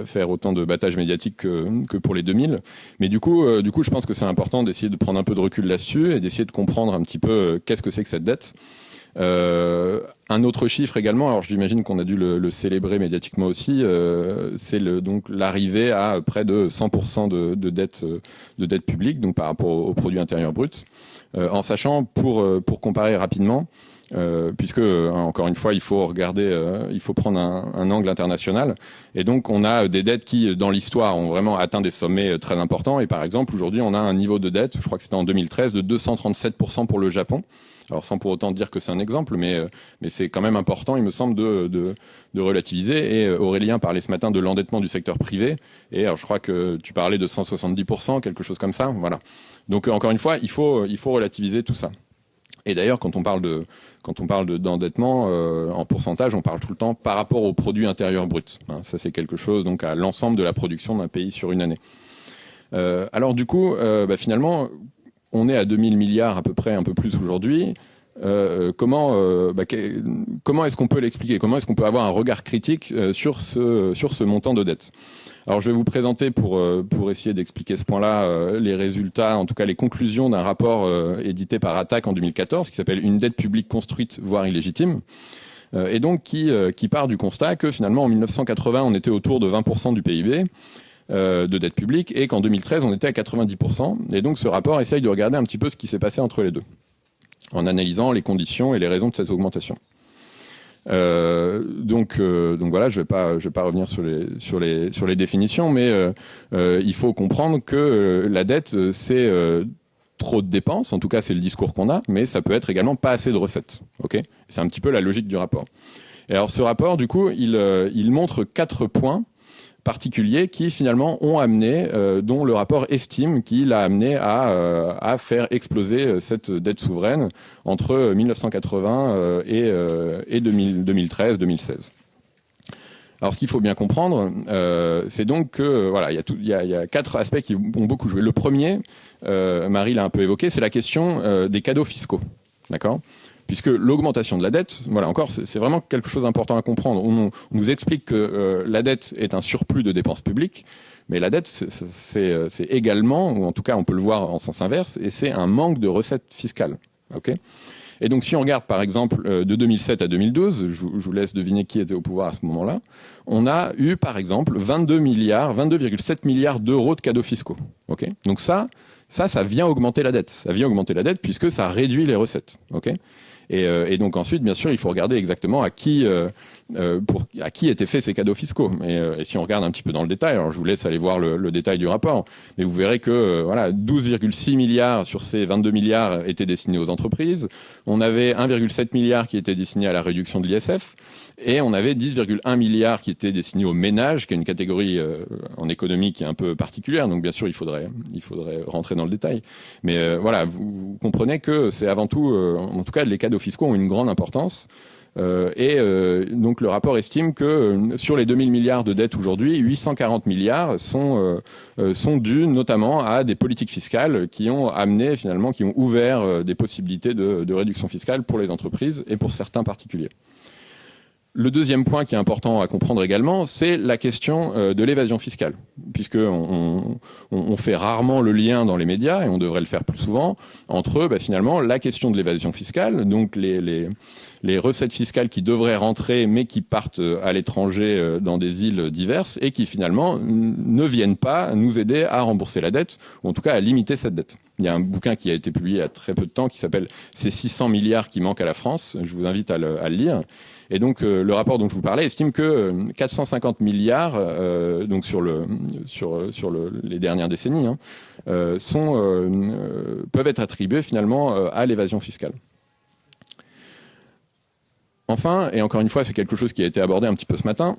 faire autant de battage médiatique que pour les 2000. Mais du coup, je pense que c'est important d'essayer de prendre un peu de recul là-dessus et d'essayer de comprendre un petit peu qu'est-ce que c'est que cette dette. Un autre chiffre également, alors j'imagine qu'on a dû le célébrer médiatiquement aussi, c'est donc l'arrivée à près de 100% de dette publique, donc par rapport au produit intérieur brut, en sachant pour comparer rapidement, puisque encore une fois il faut regarder, il faut prendre un angle international, et donc on a des dettes qui dans l'histoire ont vraiment atteint des sommets très importants, et par exemple aujourd'hui on a un niveau de dette, je crois que c'était en 2013, de 237% pour le Japon. Alors sans pour autant dire que c'est un exemple, mais c'est quand même important, il me semble, de relativiser. Et Aurélien parlait ce matin de l'endettement du secteur privé. Et alors je crois que tu parlais de 170%, quelque chose comme ça. Voilà. Donc encore une fois, il faut relativiser tout ça. Et d'ailleurs, quand on parle d'endettement en pourcentage, on parle tout le temps par rapport au produit intérieur brut. Hein, ça c'est quelque chose donc à l'ensemble de la production d'un pays sur une année. Alors du coup, finalement. On est à 2000 milliards à peu près, un peu plus aujourd'hui. Comment est-ce qu'on peut l'expliquer ? Comment est-ce qu'on peut avoir un regard critique sur ce montant de dette ? Alors je vais vous présenter pour essayer d'expliquer ce point-là les résultats, en tout cas les conclusions d'un rapport édité par Attac en 2014 qui s'appelle « Une dette publique construite, voire illégitime ». Et donc qui part du constat que finalement en 1980 on était autour de 20% du PIB. De dette publique, et qu'en 2013 on était à 90%, et donc ce rapport essaye de regarder un petit peu ce qui s'est passé entre les deux en analysant les conditions et les raisons de cette augmentation. Donc voilà, je vais pas revenir sur les définitions, mais il faut comprendre que la dette c'est trop de dépenses, en tout cas c'est le discours qu'on a, mais ça peut être également pas assez de recettes. Ok, c'est un petit peu la logique du rapport. Et alors ce rapport du coup il montre 4 points particuliers qui finalement ont amené, dont le rapport estime qu'il a amené à faire exploser cette dette souveraine entre 1980 et 2013-2016. Alors, ce qu'il faut bien comprendre, c'est donc que voilà, il y a 4 aspects qui ont beaucoup joué. Le premier, Marie l'a un peu évoqué, c'est la question des cadeaux fiscaux, d'accord ? Puisque l'augmentation de la dette, voilà, encore, c'est vraiment quelque chose d'important à comprendre. On nous explique que la dette est un surplus de dépenses publiques, mais la dette, c'est également, ou en tout cas, on peut le voir en sens inverse, et c'est un manque de recettes fiscales. Ok ? Et donc, si on regarde, par exemple, de 2007 à 2012, je vous laisse deviner qui était au pouvoir à ce moment-là, on a eu, par exemple, 22,7 milliards d'euros de cadeaux fiscaux. Ok ? Donc ça vient augmenter la dette. Ça vient augmenter la dette puisque ça réduit les recettes. Ok ? Et donc ensuite, bien sûr, il faut regarder exactement à qui étaient faits ces cadeaux fiscaux. Et si on regarde un petit peu dans le détail, alors je vous laisse aller voir le détail du rapport, mais vous verrez que 12,6 milliards sur ces 22 milliards étaient destinés aux entreprises. On avait 1,7 milliard qui était destiné à la réduction de l'ISF. Et on avait 10,1 milliards qui étaient destinés aux ménages, qui est une catégorie en économie qui est un peu particulière. Donc bien sûr, il faudrait rentrer dans le détail. Mais voilà, vous comprenez que c'est avant tout, en tout cas, les cadeaux fiscaux ont une grande importance. Donc le rapport estime que sur les 2000 milliards de dettes aujourd'hui, 840 milliards sont dus notamment à des politiques fiscales qui ont amené finalement, qui ont ouvert des possibilités de réduction fiscale pour les entreprises et pour certains particuliers. Le deuxième point qui est important à comprendre également, c'est la question de l'évasion fiscale, puisque on fait rarement le lien dans les médias, et on devrait le faire plus souvent, entre finalement la question de l'évasion fiscale, donc les recettes fiscales qui devraient rentrer mais qui partent à l'étranger dans des îles diverses et qui finalement ne viennent pas nous aider à rembourser la dette, ou en tout cas à limiter cette dette. Il y a un bouquin qui a été publié il y a très peu de temps qui s'appelle « Ces 600 milliards qui manquent à la France », je vous invite à le lire. Et donc le rapport dont je vous parlais estime que 450 milliards, donc sur les dernières décennies, peuvent être attribués finalement à l'évasion fiscale. Enfin, et encore une fois, c'est quelque chose qui a été abordé un petit peu ce matin,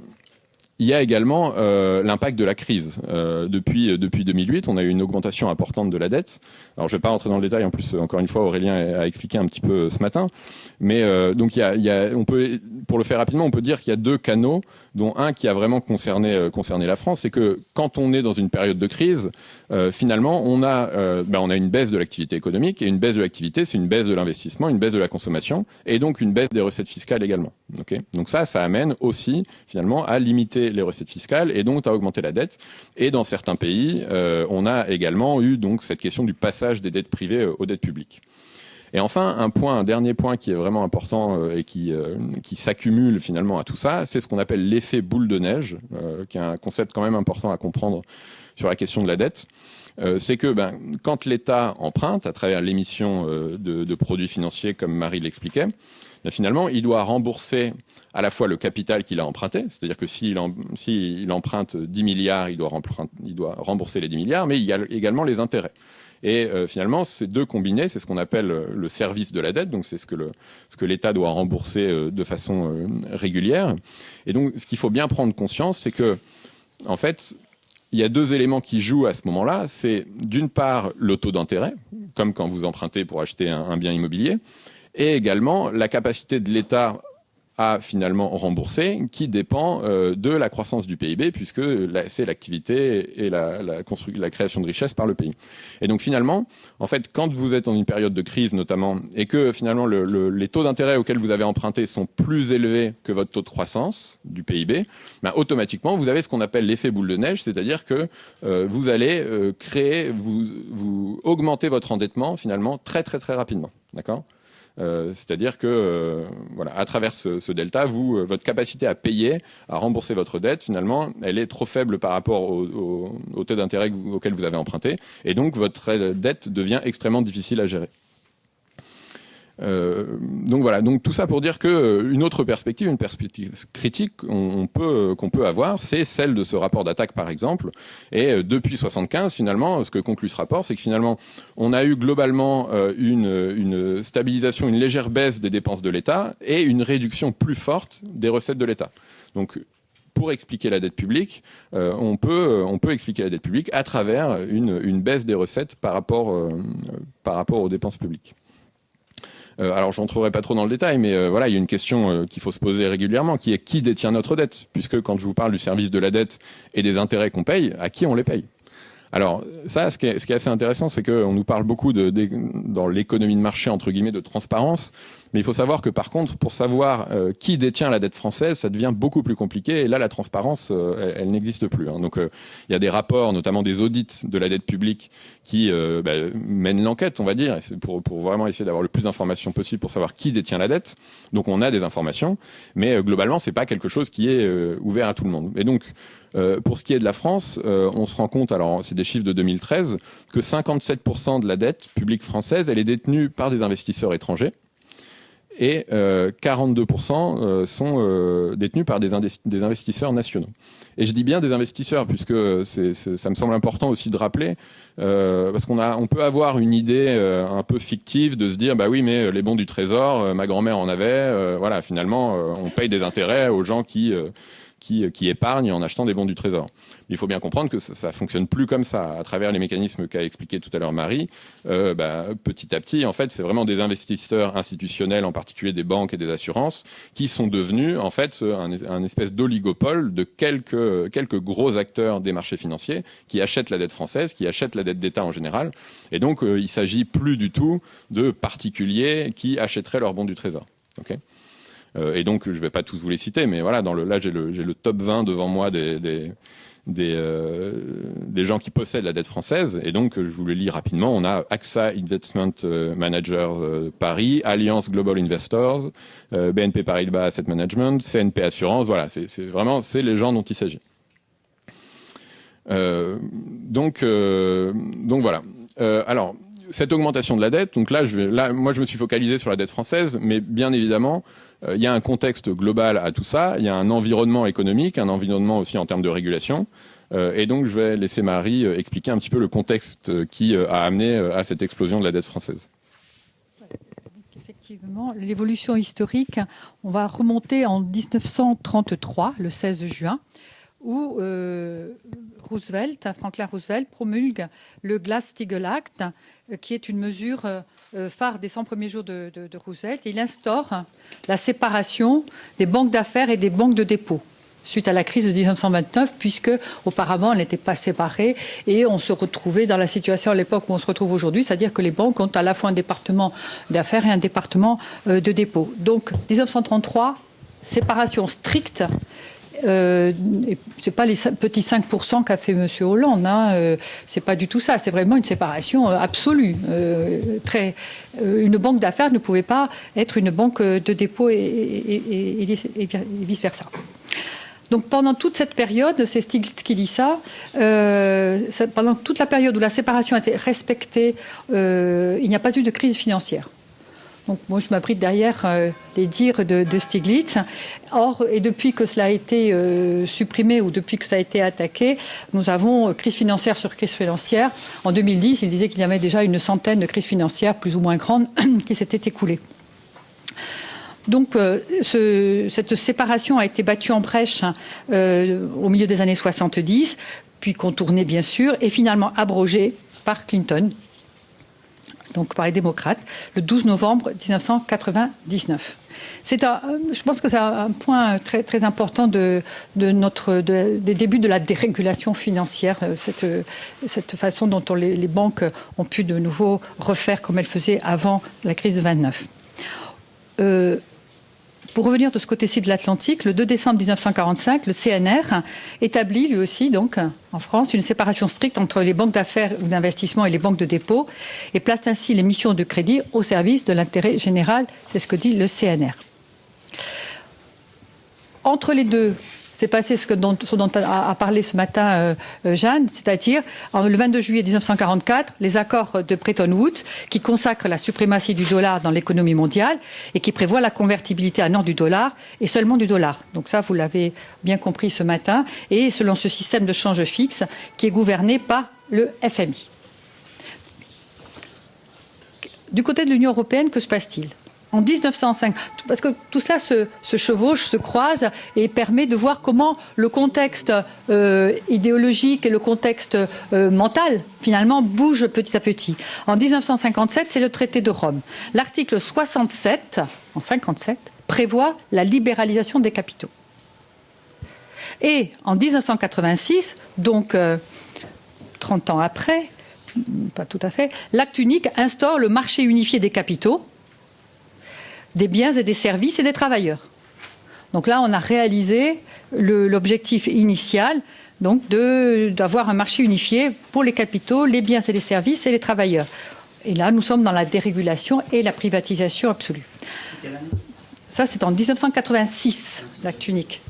il y a également l'impact de la crise. Depuis 2008, on a eu une augmentation importante de la dette. Alors, je ne vais pas rentrer dans le détail. En plus, encore une fois, Aurélien a expliqué un petit peu ce matin. Mais donc, on peut, pour le faire rapidement, on peut dire qu'il y a 2 canaux, dont un qui a vraiment concerné la France. C'est que quand on est dans une période de crise, finalement, on a une baisse de l'activité économique. Et une baisse de l'activité, c'est une baisse de l'investissement, une baisse de la consommation, et donc une baisse des recettes fiscales également. Okay ? Donc ça amène aussi, finalement, à limiter les recettes fiscales et donc à augmenter la dette. Et dans certains pays, on a également eu donc cette question du passage des dettes privées aux dettes publiques. Et enfin, un dernier point qui est vraiment important et qui s'accumule finalement à tout ça, c'est ce qu'on appelle l'effet boule de neige, qui est un concept quand même important à comprendre sur la question de la dette. C'est que quand l'État emprunte à travers l'émission de produits financiers, comme Marie l'expliquait, finalement, il doit rembourser à la fois le capital qu'il a emprunté, c'est-à-dire que s'il emprunte 10 milliards, il doit rembourser les 10 milliards, mais il y a également les intérêts. Et finalement, ces 2 combinés, c'est ce qu'on appelle le service de la dette, donc c'est ce que l'État doit rembourser de façon régulière. Et donc, ce qu'il faut bien prendre conscience, c'est que, en fait, il y a 2 éléments qui jouent à ce moment-là. C'est d'une part le taux d'intérêt, comme quand vous empruntez pour acheter un bien immobilier, et également la capacité de l'État à finalement rembourser, qui dépend de la croissance du PIB, puisque c'est l'activité et la création de richesse par le pays. Et donc finalement, en fait, quand vous êtes dans une période de crise notamment, et que finalement les taux d'intérêt auxquels vous avez emprunté sont plus élevés que votre taux de croissance du PIB, automatiquement vous avez ce qu'on appelle l'effet boule de neige, c'est-à-dire que vous allez vous augmenter votre endettement finalement très très très rapidement, d'accord ? C'est-à-dire que à travers ce delta, votre capacité à payer, à rembourser votre dette, finalement, elle est trop faible par rapport au taux d'intérêt auquel vous avez emprunté, et donc votre dette devient extrêmement difficile à gérer. Donc tout ça pour dire que une perspective critique qu'on peut avoir, c'est celle de ce rapport d'attaque par exemple. Et depuis 75, finalement, ce que conclut ce rapport, c'est que finalement, on a eu globalement une stabilisation, une légère baisse des dépenses de l'État et une réduction plus forte des recettes de l'État. Donc pour expliquer la dette publique, on peut expliquer la dette publique à travers une baisse des recettes par rapport aux dépenses publiques. Alors, je n'entrerai pas trop dans le détail, mais voilà, il y a une question qu'il faut se poser régulièrement, qui est qui détient notre dette? Puisque quand je vous parle du service de la dette et des intérêts qu'on paye, à qui on les paye? Alors ça, ce qui est assez intéressant, c'est qu'on nous parle beaucoup dans l'économie de marché, entre guillemets, de transparence. Mais il faut savoir que par contre, pour savoir qui détient la dette française, ça devient beaucoup plus compliqué. Et là, la transparence, elle n'existe plus. Hein. Donc, il y a des rapports, notamment des audits de la dette publique, qui mènent l'enquête, on va dire, pour vraiment essayer d'avoir le plus d'informations possible pour savoir qui détient la dette. Donc, on a des informations, mais globalement, c'est pas quelque chose qui est ouvert à tout le monde. Et donc, pour ce qui est de la France, on se rend compte, alors c'est des chiffres de 2013, que 57% de la dette publique française, elle est détenue par des investisseurs étrangers. Et 42% sont détenus par des investisseurs nationaux. Et je dis bien des investisseurs, puisque ça me semble important aussi de rappeler, parce qu'on peut avoir une idée un peu fictive de se dire, bah oui, mais les bons du Trésor, ma grand-mère en avait, voilà, finalement, on paye des intérêts aux gens qui épargnent en achetant des bons du Trésor. Il faut bien comprendre que ça fonctionne plus comme ça. À travers les mécanismes qu'a expliqué tout à l'heure Marie, petit à petit, en fait, c'est vraiment des investisseurs institutionnels, en particulier des banques et des assurances, qui sont devenus, en fait, un espèce d'oligopole de quelques gros acteurs des marchés financiers qui achètent la dette française, qui achètent la dette d'État en général. Et donc, il s'agit plus du tout de particuliers qui achèteraient leurs bons du Trésor. Okay. Et donc, je ne vais pas tous vous les citer, mais voilà, là, j'ai le top 20 devant moi des gens qui possèdent la dette française. Et donc, je vous le lis rapidement. On a AXA Investment Manager Paris, Alliance Global Investors, BNP Paribas Asset Management, CNP Assurance. Voilà, c'est les gens dont il s'agit. Donc voilà. Alors, cette augmentation de la dette, donc moi je me suis focalisé sur la dette française, mais bien évidemment, il y a un contexte global à tout ça, il y a un environnement économique, un environnement aussi en termes de régulation, et donc je vais laisser Marie expliquer un petit peu le contexte qui a amené à cette explosion de la dette française.
Effectivement, l'évolution historique, on va remonter en 1933, le 16 juin, où Franklin Roosevelt promulgue le Glass-Steagall Act, qui est une mesure phare des 100 premiers jours de Roosevelt. Et il instaure la séparation des banques d'affaires et des banques de dépôt suite à la crise de 1929, puisque auparavant, elles n'étaient pas séparées et on se retrouvait dans la situation à l'époque où on se retrouve aujourd'hui, c'est-à-dire que les banques ont à la fois un département d'affaires et un département de dépôt. Donc, 1933, séparation stricte. C'est pas les petits 5% qu'a fait M. Hollande, hein, c'est pas du tout ça, c'est vraiment une séparation absolue. Une banque d'affaires ne pouvait pas être une banque de dépôt et vice-versa. Donc pendant toute cette période, c'est Stiglitz qui dit ça, pendant toute la période où la séparation a été respectée, il n'y a pas eu de crise financière. Donc moi, je m'abrite derrière les dires de Stiglitz. Or, et depuis que cela a été supprimé ou depuis que ça a été attaqué, nous avons crise financière sur crise financière. En 2010, il disait qu'il y avait déjà une centaine de crises financières plus ou moins grandes qui s'étaient écoulées. Donc, cette séparation a été battue en brèche au milieu des années 70, puis contournée bien sûr, et finalement abrogée par Clinton, donc par les démocrates, le 12 novembre 1999. Je pense que c'est un point très, très important des débuts de la dérégulation financière, cette façon dont les banques ont pu de nouveau refaire comme elles faisaient avant la crise de 29. Pour revenir de ce côté-ci de l'Atlantique, le 2 décembre 1945, le CNR établit lui aussi, donc, en France, une séparation stricte entre les banques d'affaires ou d'investissement et les banques de dépôt et place ainsi les missions de crédit au service de l'intérêt général. C'est ce que dit le CNR. Entre les deux, c'est passé ce dont a parlé ce matin Jeanne, c'est-à-dire le 22 juillet 1944, les accords de Bretton Woods qui consacrent la suprématie du dollar dans l'économie mondiale et qui prévoient la convertibilité en or du dollar et seulement du dollar. Donc ça, vous l'avez bien compris ce matin, et selon ce système de change fixe qui est gouverné par le FMI. Du côté de l'Union européenne, que se passe-t-il ? En 1905, parce que tout ça se chevauche, se croise et permet de voir comment le contexte idéologique et le contexte mental, finalement, bouge petit à petit. En 1957, c'est le traité de Rome. L'article 67, en 57, prévoit la libéralisation des capitaux. Et en 1986, donc 30 ans après, pas tout à fait, l'acte unique instaure le marché unifié des capitaux, des biens et des services et des travailleurs. Donc là, on a réalisé l'objectif initial, donc d'avoir un marché unifié pour les capitaux, les biens et les services et les travailleurs. Et là, nous sommes dans la dérégulation et la privatisation absolue. Ça, c'est en 1986, l'acte unique.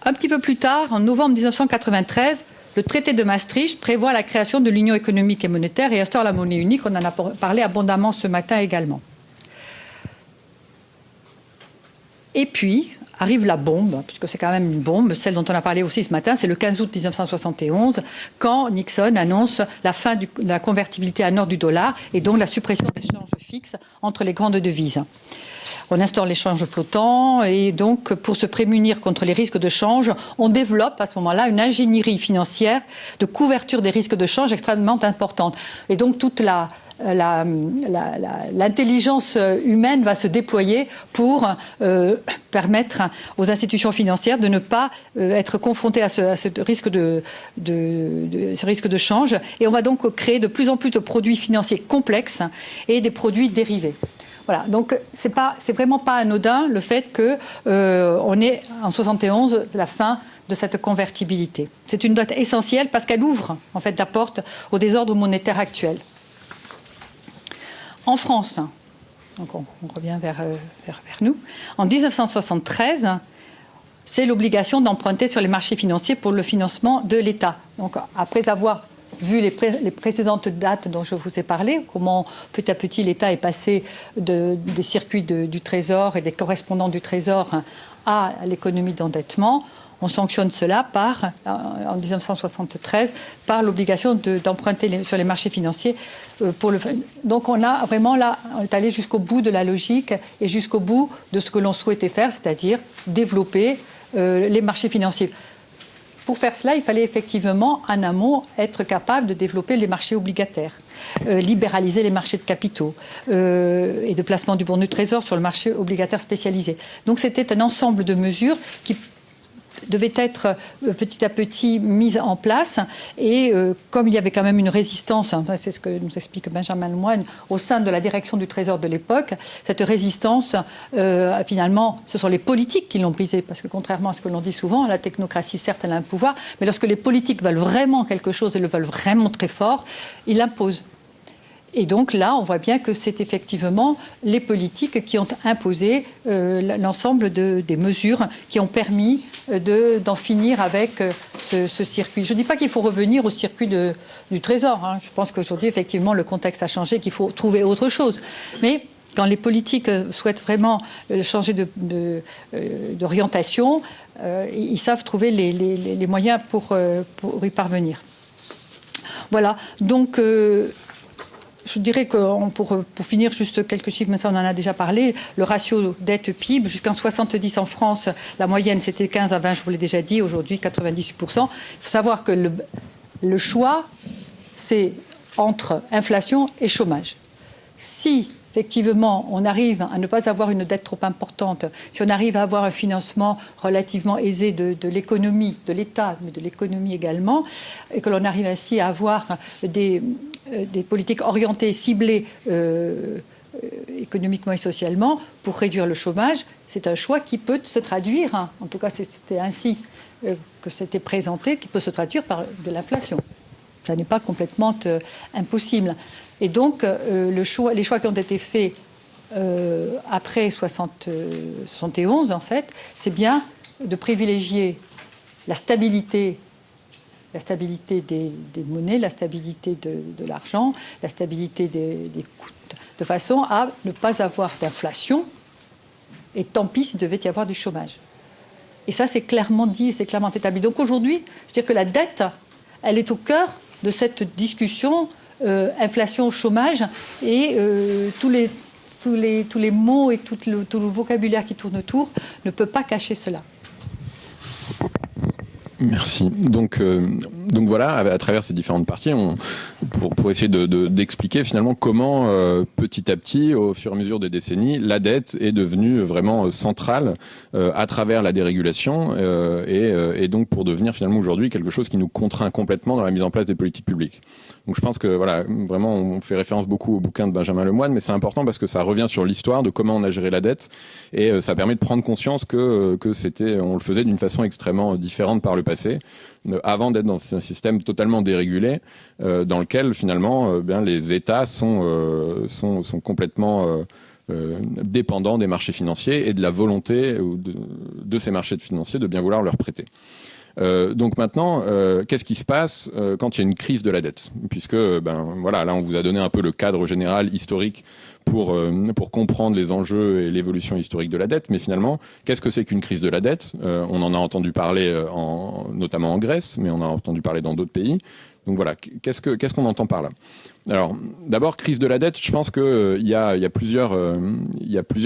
Un petit peu plus tard, en novembre 1993, le traité de Maastricht prévoit la création de l'Union économique et monétaire et instaure la monnaie unique. On en a parlé abondamment ce matin également. Et puis, arrive la bombe, puisque c'est quand même une bombe, celle dont on a parlé aussi ce matin, c'est le 15 août 1971, quand Nixon annonce la fin de la convertibilité à nord du dollar et donc la suppression des échanges fixes entre les grandes devises. On instaure l'échange flottant et donc pour se prémunir contre les risques de change, on développe à ce moment-là une ingénierie financière de couverture des risques de change extrêmement importante. Et donc toute l'intelligence humaine va se déployer pour permettre aux institutions financières de ne pas être confrontées à ce risque ce risque de change. Et on va donc créer de plus en plus de produits financiers complexes et des produits dérivés. Voilà, donc c'est vraiment pas anodin le fait qu'on est en 71 la fin de cette convertibilité. C'est une date essentielle parce qu'elle ouvre en fait la porte au désordre monétaire actuel. En France, donc on revient vers nous, en 1973, c'est l'obligation d'emprunter sur les marchés financiers pour le financement de l'État. Donc après avoir vu les précédentes dates dont je vous ai parlé, comment petit à petit l'État est passé des circuits du Trésor et des correspondants du Trésor à l'économie d'endettement, on sanctionne cela en 1973 par l'obligation d'emprunter sur les marchés financiers. Donc on a vraiment là, on est allé jusqu'au bout de la logique et jusqu'au bout de ce que l'on souhaitait faire, c'est-à-dire développer les marchés financiers. Pour faire cela, il fallait effectivement, en amont, être capable de développer les marchés obligataires, libéraliser les marchés de capitaux et de placement du bon du Trésor sur le marché obligataire spécialisé. Donc c'était un ensemble de mesures qui devait être petit à petit mise en place et comme il y avait quand même une résistance, c'est ce que nous explique Benjamin Lemoyne, au sein de la direction du Trésor de l'époque, cette résistance, finalement, ce sont les politiques qui l'ont brisée, parce que contrairement à ce que l'on dit souvent, la technocratie, certes, elle a un pouvoir, mais lorsque les politiques veulent vraiment quelque chose et le veulent vraiment très fort, ils l'imposent. Et donc là, on voit bien que c'est effectivement les politiques qui ont imposé l'ensemble des mesures qui ont permis d'en finir avec ce circuit. Je ne dis pas qu'il faut revenir au circuit du Trésor. Hein. Je pense qu'aujourd'hui, effectivement, le contexte a changé, qu'il faut trouver autre chose. Mais quand les politiques souhaitent vraiment changer d'orientation, ils savent trouver les moyens pour y parvenir. Voilà. Donc... je dirais que pour finir, juste quelques chiffres, mais ça on en a déjà parlé, le ratio dette-PIB, jusqu'en 70 en France, la moyenne c'était 15 à 20, je vous l'ai déjà dit, aujourd'hui 98%. Il faut savoir que le choix, c'est entre inflation et chômage. Si effectivement on arrive à ne pas avoir une dette trop importante, si on arrive à avoir un financement relativement aisé de l'économie, de l'État, mais de l'économie également, et que l'on arrive ainsi à avoir des politiques orientées, ciblées économiquement et socialement pour réduire le chômage, c'est un choix qui peut se traduire, en tout cas c'était ainsi que c'était présenté, qui peut se traduire par de l'inflation. Ça n'est pas complètement impossible. Et donc les choix qui ont été faits après 71, en fait, c'est bien de privilégier la stabilité des monnaies, la stabilité de l'argent, la stabilité des coûts, de façon à ne pas avoir d'inflation, et tant pis s'il devait y avoir du chômage. Et ça, c'est clairement dit, c'est clairement établi. Donc aujourd'hui, je veux dire que la dette, elle est au cœur de cette discussion inflation, chômage, et tous les tous les mots et tout le vocabulaire qui tourne autour ne peut pas cacher cela.
Merci. Donc voilà, à travers ces différentes parties, pour essayer d'expliquer finalement comment petit à petit, au fur et à mesure des décennies, la dette est devenue vraiment centrale à travers la dérégulation et donc pour devenir finalement aujourd'hui quelque chose qui nous contraint complètement dans la mise en place des politiques publiques. Donc je pense que voilà, vraiment on fait référence beaucoup au bouquin de Benjamin Lemoine, mais c'est important parce que ça revient sur l'histoire de comment on a géré la dette et ça permet de prendre conscience que on le faisait d'une façon extrêmement différente par le passé, avant d'être dans un système totalement dérégulé, dans lequel finalement les États sont complètement dépendants des marchés financiers et de la volonté de ces marchés financiers de bien vouloir leur prêter. Donc maintenant, qu'est-ce qui se passe quand il y a une crise de la dette ? Puisque voilà, là on vous a donné un peu le cadre général historique pour comprendre les enjeux et l'évolution historique de la dette, mais finalement, qu'est-ce que c'est qu'une crise de la dette ? On en a entendu parler notamment en Grèce, mais on en a entendu parler dans d'autres pays. Donc voilà, qu'est-ce qu'on entend par là ? Alors, d'abord, crise de la dette, je pense qu'il y a plusieurs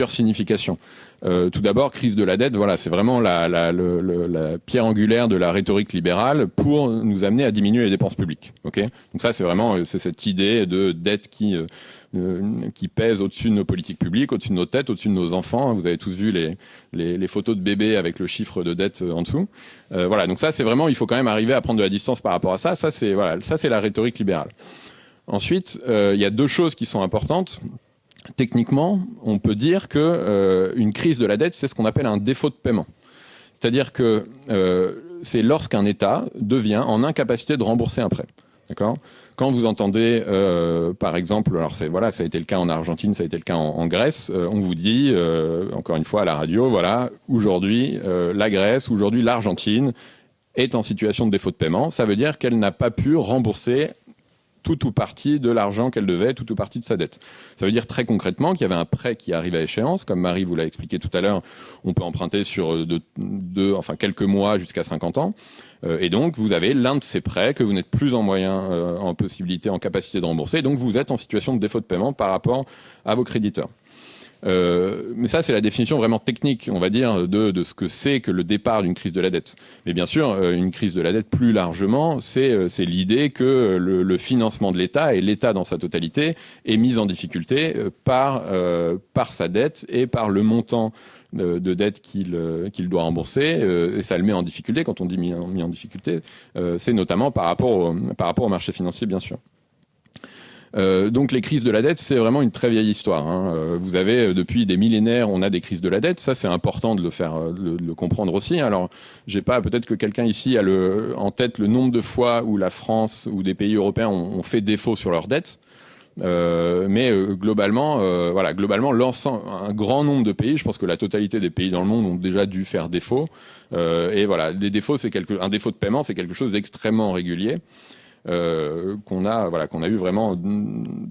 significations. Tout d'abord, crise de la dette, voilà, c'est vraiment la pierre angulaire de la rhétorique libérale pour nous amener à diminuer les dépenses publiques. Okay ? Donc ça, c'est cette idée de dette qui pèse au-dessus de nos politiques publiques, au-dessus de nos têtes, au-dessus de nos enfants. Vous avez tous vu les photos de bébés avec le chiffre de dette en dessous. Voilà, donc ça, c'est vraiment, il faut quand même arriver à prendre de la distance par rapport à ça. Ça, c'est la rhétorique libérale. Ensuite, il y a deux choses qui sont importantes. Techniquement, on peut dire que une crise de la dette, c'est ce qu'on appelle un défaut de paiement. C'est-à-dire que c'est lorsqu'un État devient en incapacité de rembourser un prêt. D'accord ? Quand vous entendez, par exemple, alors ça a été le cas en Argentine, ça a été le cas en Grèce, on vous dit, encore une fois à la radio, voilà, aujourd'hui la Grèce, aujourd'hui l'Argentine est en situation de défaut de paiement. Ça veut dire qu'elle n'a pas pu rembourser tout ou partie de l'argent qu'elle devait, tout ou partie de sa dette. Ça veut dire très concrètement qu'il y avait un prêt qui arrive à échéance, comme Marie vous l'a expliqué tout à l'heure, on peut emprunter sur quelques mois jusqu'à 50 ans, et donc vous avez l'un de ces prêts que vous n'êtes plus en possibilité, en capacité de rembourser, et donc vous êtes en situation de défaut de paiement par rapport à vos créditeurs. Mais ça, c'est la définition vraiment technique, on va dire, de ce que c'est que le départ d'une crise de la dette. Mais bien sûr, une crise de la dette, plus largement, c'est l'idée que le financement de l'État, et l'État dans sa totalité, est mis en difficulté par sa dette et par le montant de dette qu'il doit rembourser, et ça le met en difficulté. Quand on dit mis en difficulté, c'est notamment par rapport au marché financier, bien sûr. Donc les crises de la dette, c'est vraiment une très vieille histoire. Hein. Vous avez depuis des millénaires, on a des crises de la dette. Ça, c'est important de le comprendre aussi. Alors, j'ai pas, peut-être que quelqu'un ici a en tête le nombre de fois où la France ou des pays européens ont fait défaut sur leur dette. Mais globalement, un grand nombre de pays, je pense que la totalité des pays dans le monde ont déjà dû faire défaut. Et voilà, des défauts, un défaut de paiement, c'est quelque chose d'extrêmement régulier. Qu'on a eu vraiment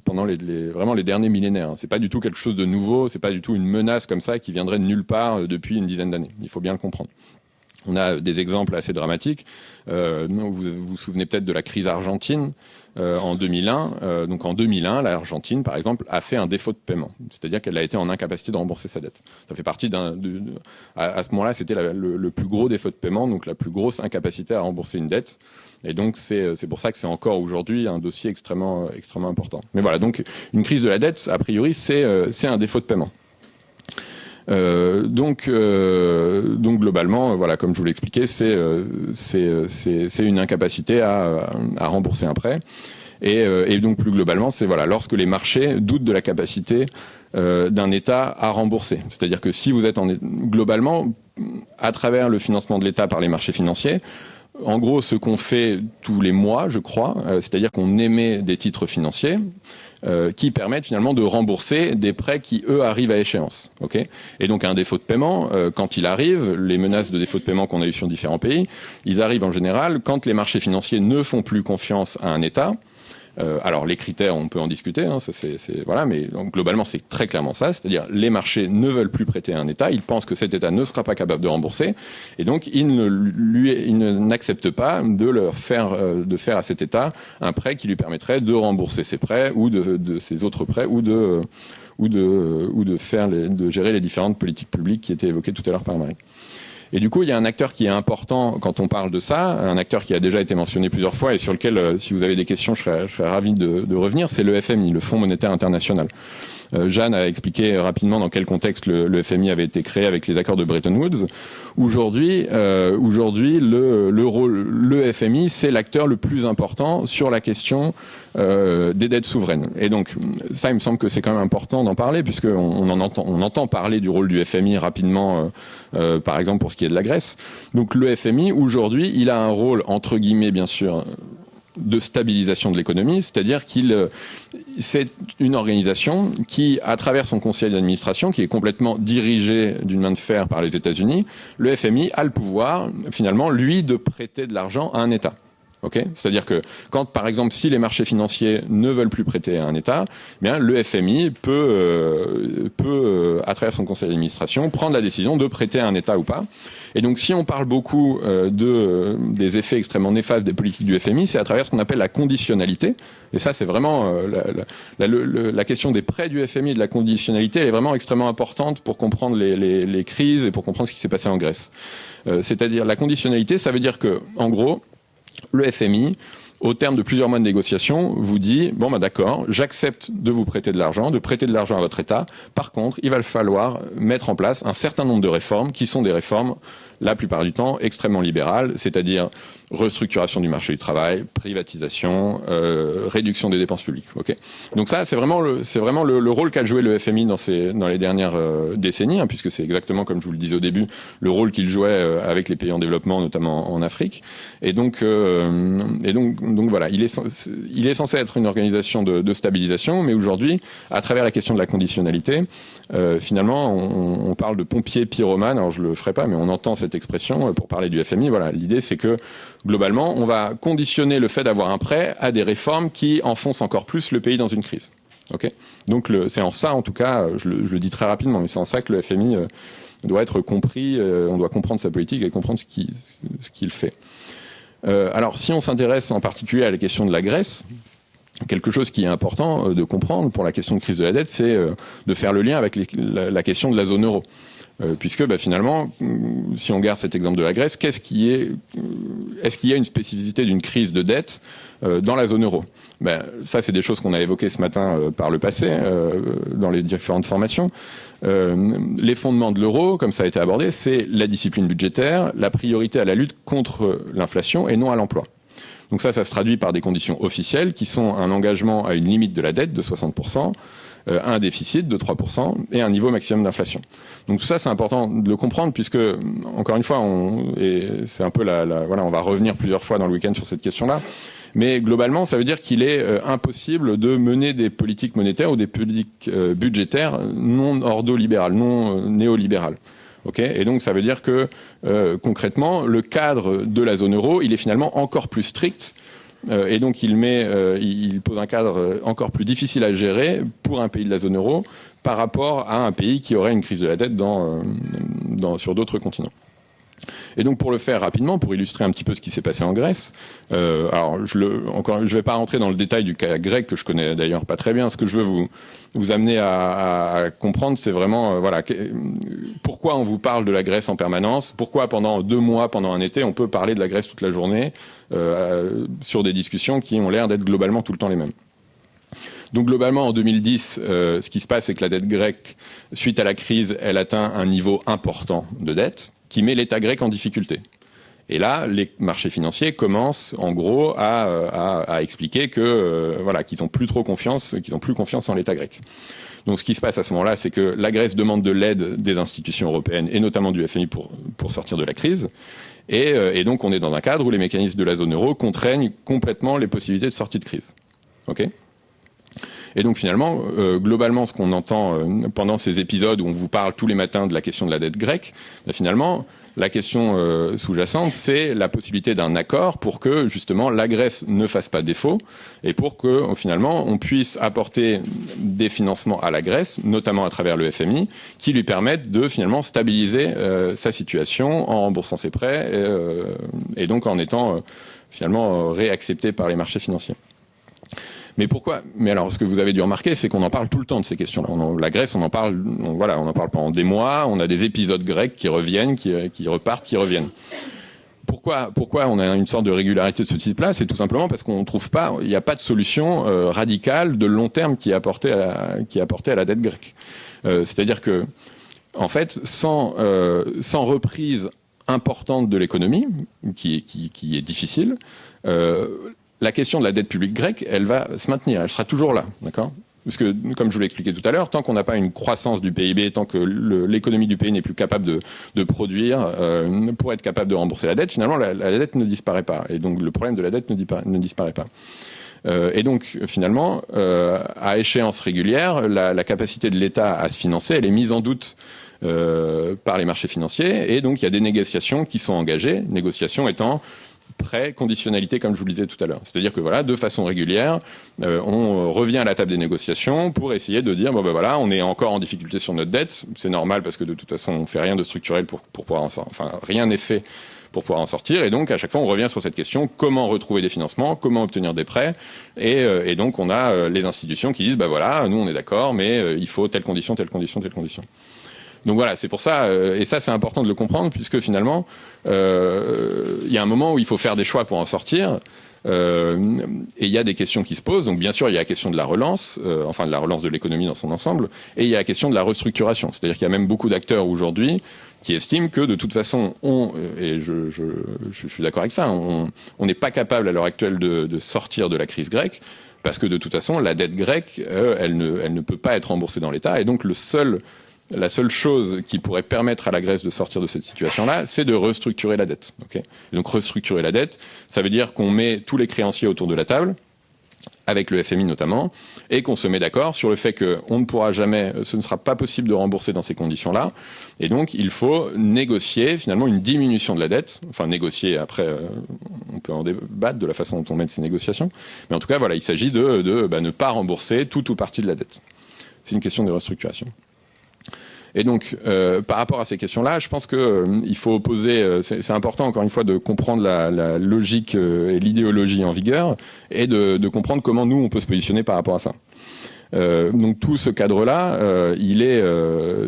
pendant vraiment les derniers millénaires. C'est pas du tout quelque chose de nouveau, c'est pas du tout une menace comme ça qui viendrait de nulle part depuis une dizaine d'années. Il faut bien le comprendre. On a des exemples assez dramatiques. Vous vous souvenez peut-être de la crise argentine en 2001. Donc en 2001, l'Argentine, par exemple, a fait un défaut de paiement. C'est-à-dire qu'elle a été en incapacité de rembourser sa dette. Ça fait partie à ce moment-là, c'était le plus gros défaut de paiement, donc la plus grosse incapacité à rembourser une dette. Et donc c'est pour ça que c'est encore aujourd'hui un dossier extrêmement important. Mais voilà, donc une crise de la dette, a priori, c'est un défaut de paiement. Donc globalement, voilà, comme je vous l'expliquais, c'est une incapacité à rembourser un prêt. Et donc plus globalement, c'est lorsque les marchés doutent de la capacité d'un État à rembourser. C'est-à-dire que si vous êtes globalement, à travers le financement de l'État par les marchés financiers, en gros, ce qu'on fait tous les mois, je crois, c'est-à-dire qu'on émet des titres financiers qui permettent finalement de rembourser des prêts qui, eux, arrivent à échéance. Okay ? Et donc, un défaut de paiement, quand il arrive, les menaces de défaut de paiement qu'on a eues sur différents pays, ils arrivent en général quand les marchés financiers ne font plus confiance à un État. Alors les critères, on peut en discuter, hein, mais donc, globalement c'est très clairement ça, c'est-à-dire les marchés ne veulent plus prêter à un État, ils pensent que cet État ne sera pas capable de rembourser, et donc ils n'acceptent pas de faire à cet État un prêt qui lui permettrait de rembourser ses prêts ou de ses autres prêts ou de gérer les différentes politiques publiques qui étaient évoquées tout à l'heure par Marie. Et du coup, il y a un acteur qui est important quand on parle de ça, un acteur qui a déjà été mentionné plusieurs fois et sur lequel, si vous avez des questions, je serais ravi de revenir, c'est le FMI, le Fonds monétaire international. Jeanne a expliqué rapidement dans quel contexte le FMI avait été créé avec les accords de Bretton Woods. Aujourd'hui, le FMI, c'est l'acteur le plus important sur la question des dettes souveraines. Et donc, ça, il me semble que c'est quand même important d'en parler, puisqu'on entend parler du rôle du FMI rapidement, par exemple pour ce qui est de la Grèce. Donc le FMI, aujourd'hui, il a un rôle, entre guillemets, bien sûr, de stabilisation de l'économie, c'est-à-dire c'est une organisation qui, à travers son conseil d'administration, qui est complètement dirigé d'une main de fer par les États-Unis, le FMI a le pouvoir, finalement, lui, de prêter de l'argent à un État. Okay, c'est-à-dire que quand, par exemple, si les marchés financiers ne veulent plus prêter à un État, eh bien, le FMI peut, à travers son conseil d'administration, prendre la décision de prêter à un État ou pas. Et donc, si on parle beaucoup des effets extrêmement néfastes des politiques du FMI, c'est à travers ce qu'on appelle la conditionnalité. Et ça, c'est vraiment la question des prêts du FMI et de la conditionnalité, elle est vraiment extrêmement importante pour comprendre les crises et pour comprendre ce qui s'est passé en Grèce. C'est-à-dire, la conditionnalité, ça veut dire que, en gros, le FMI, au terme de plusieurs mois de négociations, vous dit « Bon, d'accord, j'accepte de vous prêter de l'argent, de prêter de l'argent à votre État. Par contre, il va falloir mettre en place un certain nombre de réformes qui sont des réformes, la plupart du temps, extrêmement libérales, c'est-à-dire restructuration du marché du travail, privatisation, réduction des dépenses publiques. Okay, donc ça, c'est vraiment le rôle qu'a joué le FMI dans les dernières décennies, puisque c'est exactement comme je vous le disais au début, le rôle qu'il jouait avec les pays en développement, notamment en Afrique. Et donc voilà, il est censé être une organisation de stabilisation, mais aujourd'hui, à travers la question de la conditionnalité, finalement, on parle de pompier pyromane. Alors je le ferai pas, mais on entend cette expression pour parler du FMI. Voilà, l'idée c'est que globalement, on va conditionner le fait d'avoir un prêt à des réformes qui enfoncent encore plus le pays dans une crise. Okay, donc c'est en ça, en tout cas, je le dis très rapidement, mais c'est en ça que le FMI doit être compris. On doit comprendre sa politique et comprendre ce qu'il fait. Alors, si on s'intéresse en particulier à la question de la Grèce, quelque chose qui est important de comprendre pour la question de crise de la dette, c'est de faire le lien avec la question de la zone euro. Puisque finalement, si on garde cet exemple de la Grèce, est-ce qu'il y a une spécificité d'une crise de dette dans la zone euro? Ça, c'est des choses qu'on a évoquées ce matin par le passé, dans les différentes formations. Les fondements de l'euro, comme ça a été abordé, c'est la discipline budgétaire, la priorité à la lutte contre l'inflation et non à l'emploi. Donc ça se traduit par des conditions officielles qui sont un engagement à une limite de la dette de 60%, un déficit de 3% et un niveau maximum d'inflation. Donc tout ça, c'est important de le comprendre puisque, encore une fois, c'est un peu voilà, on va revenir plusieurs fois dans le week-end sur cette question-là. Mais globalement, ça veut dire qu'il est impossible de mener des politiques monétaires ou des politiques budgétaires non ordolibérales, non néolibérales. Okay, et donc ça veut dire que concrètement, le cadre de la zone euro, il est finalement encore plus strict. Et donc il pose un cadre encore plus difficile à gérer pour un pays de la zone euro par rapport à un pays qui aurait une crise de la dette sur d'autres continents. Et donc pour le faire rapidement, pour illustrer un petit peu ce qui s'est passé en Grèce, alors je vais pas rentrer dans le détail du cas grec que je connais d'ailleurs pas très bien. Ce que je veux vous amener à comprendre, c'est vraiment voilà pourquoi on vous parle de la Grèce en permanence, pourquoi pendant 2 mois, pendant un été, on peut parler de la Grèce toute la journée sur des discussions qui ont l'air d'être globalement tout le temps les mêmes. Donc globalement, en 2010, ce qui se passe, c'est que la dette grecque, suite à la crise, elle atteint un niveau important de dette qui met l'État grec en difficulté. Et là, les marchés financiers commencent, en gros, à expliquer que voilà, qu'ils n'ont plus confiance en l'État grec. Donc, ce qui se passe à ce moment-là, c'est que la Grèce demande de l'aide des institutions européennes et notamment du FMI pour sortir de la crise. Et donc, on est dans un cadre où les mécanismes de la zone euro contraignent complètement les possibilités de sortie de crise. Ok ? Et donc finalement, globalement, ce qu'on entend pendant ces épisodes où on vous parle tous les matins de la question de la dette grecque, finalement, la question sous-jacente, c'est la possibilité d'un accord pour que justement la Grèce ne fasse pas défaut et pour que finalement on puisse apporter des financements à la Grèce, notamment à travers le FMI, qui lui permettent de finalement stabiliser sa situation en remboursant ses prêts et donc en étant finalement réaccepté par les marchés financiers. Mais pourquoi? Mais alors, ce que vous avez dû remarquer, c'est qu'on en parle tout le temps de ces questions-là. La Grèce, on en parle pendant des mois. On a des épisodes grecs qui reviennent, qui repartent, qui reviennent. Pourquoi on a une sorte de régularité de ce type-là? C'est tout simplement parce qu'on trouve pas, il n'y a pas de solution radicale de long terme qui est apportée à la dette grecque. C'est-à-dire que, en fait, sans reprise importante de l'économie, qui est difficile, la question de la dette publique grecque, elle va se maintenir, elle sera toujours là, d'accord? Parce que, comme je vous l'ai expliqué tout à l'heure, tant qu'on n'a pas une croissance du PIB, tant que l'économie du pays n'est plus capable de produire pour être capable de rembourser la dette, finalement, la dette ne disparaît pas. Et donc, le problème de la dette ne disparaît pas. Et donc, finalement, à échéance régulière, la capacité de l'État à se financer, elle est mise en doute par les marchés financiers. Et donc, il y a des négociations qui sont engagées, négociations étant pré-conditionnalité, comme je vous le disais tout à l'heure. C'est-à-dire que voilà, de façon régulière, on revient à la table des négociations pour essayer de dire, voilà, on est encore en difficulté sur notre dette. C'est normal parce que de toute façon, on fait rien de structurel pour pouvoir en sortir. Enfin, rien n'est fait pour pouvoir en sortir. Et donc, à chaque fois, on revient sur cette question, comment retrouver des financements, comment obtenir des prêts. Et donc, on a les institutions qui disent, voilà, nous, on est d'accord, mais il faut telle condition, telle condition, telle condition. Donc voilà, c'est pour ça, et ça c'est important de le comprendre, puisque finalement, il y a un moment où il faut faire des choix pour en sortir, et il y a des questions qui se posent. Donc bien sûr, il y a la question de la relance, de la relance de l'économie dans son ensemble, et il y a la question de la restructuration. C'est-à-dire qu'il y a même beaucoup d'acteurs aujourd'hui qui estiment que de toute façon, et je suis d'accord avec ça, on n'est pas capable à l'heure actuelle de sortir de la crise grecque, parce que de toute façon, la dette grecque, elle ne peut pas être remboursée dans l'État, et donc la seule chose qui pourrait permettre à la Grèce de sortir de cette situation-là, c'est de restructurer la dette. Okay, et donc restructurer la dette, ça veut dire qu'on met tous les créanciers autour de la table, avec le FMI notamment, et qu'on se met d'accord sur le fait qu'on ne pourra jamais, ce ne sera pas possible de rembourser dans ces conditions-là, et donc il faut négocier finalement une diminution de la dette, enfin négocier, après on peut en débattre de la façon dont on mène ces négociations, mais en tout cas voilà, il s'agit de ne pas rembourser tout ou partie de la dette. C'est une question de restructuration. Et donc, par rapport à ces questions-là, je pense qu'il faut opposer, c'est important encore une fois de comprendre la logique et l'idéologie en vigueur, et de comprendre comment nous, on peut se positionner par rapport à ça. Donc tout ce cadre-là, il est,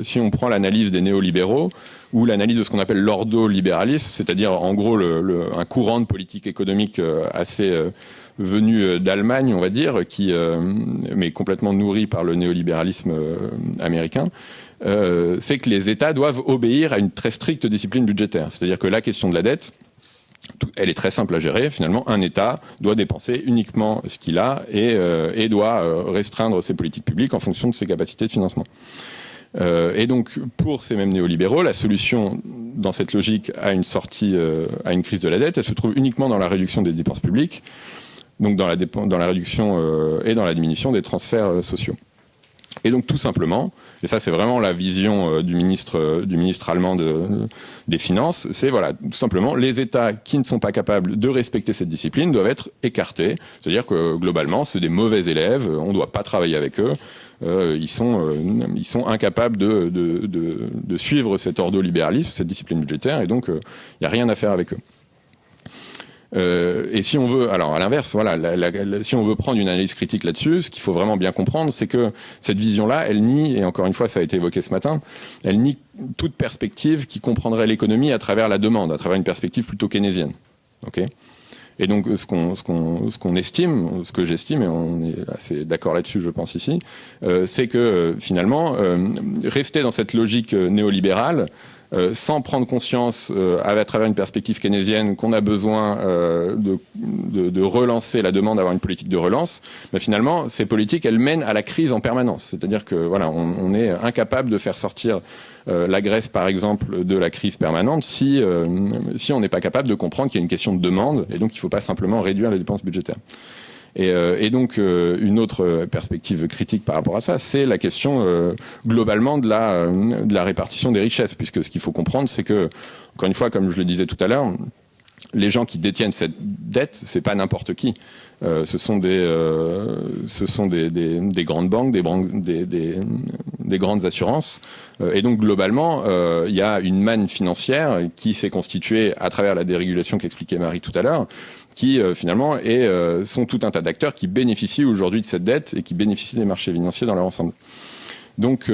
si on prend l'analyse des néolibéraux, ou l'analyse de ce qu'on appelle l'ordolibéralisme, c'est-à-dire en gros un courant de politique économique assez venu d'Allemagne, on va dire, mais complètement nourri par le néolibéralisme américain, c'est que les États doivent obéir à une très stricte discipline budgétaire. C'est-à-dire que la question de la dette, elle est très simple à gérer. Finalement, un État doit dépenser uniquement ce qu'il a et doit restreindre ses politiques publiques en fonction de ses capacités de financement. Et donc, pour ces mêmes néolibéraux, la solution dans cette logique à une sortie, à une crise de la dette, elle se trouve uniquement dans la réduction des dépenses publiques, donc dans la réduction et dans la diminution des transferts sociaux. Et donc tout simplement, et ça c'est vraiment la vision du ministre allemand des Finances, c'est voilà, tout simplement les États qui ne sont pas capables de respecter cette discipline doivent être écartés. C'est-à-dire que globalement c'est des mauvais élèves, on ne doit pas travailler avec eux, ils sont incapables de suivre cet ordolibéralisme, cette discipline budgétaire, et donc il n'y a rien à faire avec eux. Et si on veut, alors à l'inverse, voilà, si on veut prendre une analyse critique là-dessus, ce qu'il faut vraiment bien comprendre, c'est que cette vision-là, elle nie, et encore une fois, ça a été évoqué ce matin, elle nie toute perspective qui comprendrait l'économie à travers la demande, à travers une perspective plutôt keynésienne. Okay ? Et donc, ce qu'on estime, ce que j'estime, et on est assez d'accord là-dessus, je pense ici, c'est que finalement, rester dans cette logique néolibérale, sans prendre conscience à travers une perspective keynésienne qu'on a besoin de relancer la demande, d'avoir une politique de relance, mais finalement ces politiques elles mènent à la crise en permanence. C'est-à-dire que voilà, on est incapable de faire sortir la Grèce par exemple de la crise permanente si on n'est pas capable de comprendre qu'il y a une question de demande et donc il ne faut pas simplement réduire les dépenses budgétaires. Et donc une autre perspective critique par rapport à ça, c'est la question globalement de la répartition des richesses, puisque ce qu'il faut comprendre, c'est que, encore une fois, comme je le disais tout à l'heure, les gens qui détiennent cette dette, c'est pas n'importe qui. Ce sont des grandes banques, des grandes assurances. Et donc globalement, il y a une manne financière qui s'est constituée à travers la dérégulation qu'expliquait Marie tout à l'heure, qui finalement sont tout un tas d'acteurs qui bénéficient aujourd'hui de cette dette et qui bénéficient des marchés financiers dans leur ensemble. Donc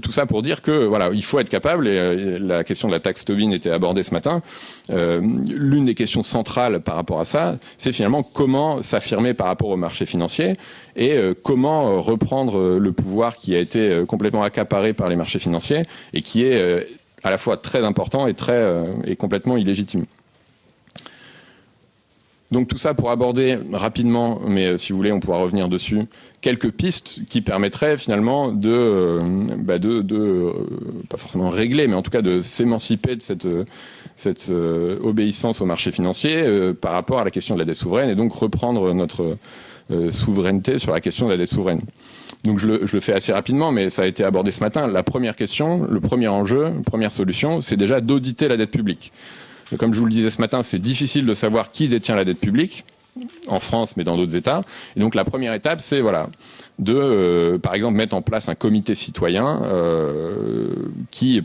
tout ça pour dire que voilà, il faut être capable, et la question de la taxe Tobin était abordée ce matin, l'une des questions centrales par rapport à ça, c'est finalement comment s'affirmer par rapport au marché financier et comment reprendre le pouvoir qui a été complètement accaparé par les marchés financiers et qui est à la fois très important et complètement illégitime. Donc tout ça pour aborder rapidement, mais si vous voulez on pourra revenir dessus, quelques pistes qui permettraient finalement de pas forcément régler, mais en tout cas de s'émanciper de cette obéissance au marché financier par rapport à la question de la dette souveraine et donc reprendre notre souveraineté sur la question de la dette souveraine. Donc je le fais assez rapidement, mais ça a été abordé ce matin. La première question, le premier enjeu, la première solution, c'est déjà d'auditer la dette publique. Comme je vous le disais ce matin, c'est difficile de savoir qui détient la dette publique, en France, mais dans d'autres États. Et donc la première étape, c'est par exemple, mettre en place un comité citoyen qui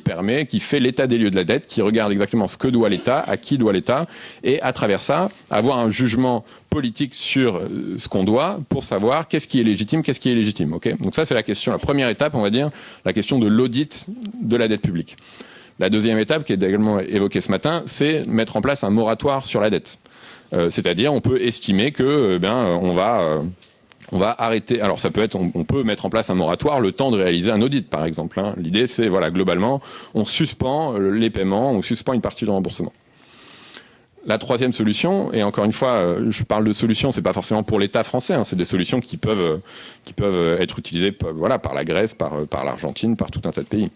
fait l'état des lieux de la dette, qui regarde exactement ce que doit l'État, à qui doit l'État, et à travers ça, avoir un jugement politique sur ce qu'on doit pour savoir qu'est-ce qui est légitime, qu'est-ce qui est illégitime. Okay ? Donc ça, c'est la première étape, on va dire, la question de l'audit de la dette publique. La deuxième étape, qui est également évoquée ce matin, c'est mettre en place un moratoire sur la dette. C'est-à-dire, on peut estimer que, on va arrêter. Alors, ça peut être, on peut mettre en place un moratoire le temps de réaliser un audit, par exemple. Hein. L'idée, c'est, globalement, on suspend les paiements, on suspend une partie du remboursement. La troisième solution, et encore une fois, je parle de solutions, c'est pas forcément pour l'État français, hein, c'est des solutions qui peuvent être utilisées, par la Grèce, par l'Argentine, par tout un tas de pays.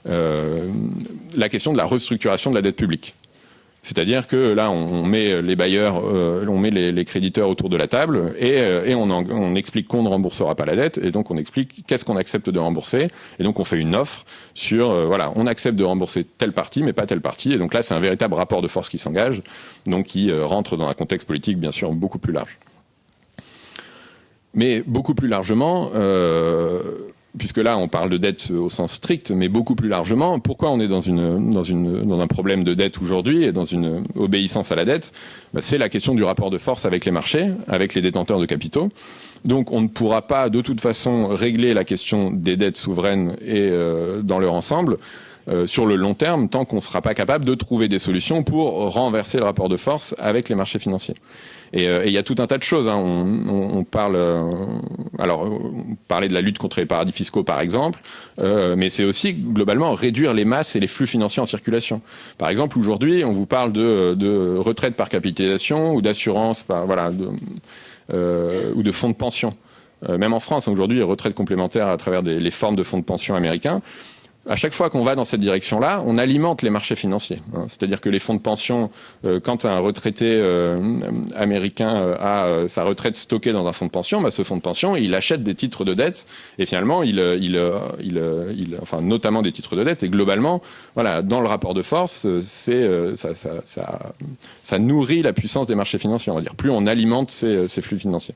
La question de la restructuration de la dette publique. C'est-à-dire que là, on met les bailleurs, on met les créditeurs autour de la table et on explique qu'on ne remboursera pas la dette et donc on explique qu'est-ce qu'on accepte de rembourser et donc on fait une offre sur, on accepte de rembourser telle partie mais pas telle partie et donc là, c'est un véritable rapport de force qui s'engage, donc qui rentre dans un contexte politique bien sûr beaucoup plus large. Mais beaucoup plus largement... puisque là, on parle de dette au sens strict, mais beaucoup plus largement, pourquoi on est dans un problème de dette aujourd'hui et dans une obéissance à la dette ? C'est la question du rapport de force avec les marchés, avec les détenteurs de capitaux. Donc, on ne pourra pas, de toute façon, régler la question des dettes souveraines et dans leur ensemble sur le long terme, tant qu'on ne sera pas capable de trouver des solutions pour renverser le rapport de force avec les marchés financiers. Et il y a tout un tas de choses. Hein. On parlait de la lutte contre les paradis fiscaux, par exemple, mais c'est aussi globalement réduire les masses et les flux financiers en circulation. Par exemple, aujourd'hui, on vous parle de retraite par capitalisation ou d'assurance, ou de fonds de pension. Même en France, aujourd'hui, retraite complémentaire à travers les formes de fonds de pension américains. À chaque fois qu'on va dans cette direction-là, on alimente les marchés financiers. C'est-à-dire que les fonds de pension, quand un retraité américain a sa retraite stockée dans un fonds de pension, ce fonds de pension, il achète des titres de dette et finalement, notamment des titres de dette. Et globalement, dans le rapport de force, ça nourrit la puissance des marchés financiers. On va dire, plus on alimente ces flux financiers.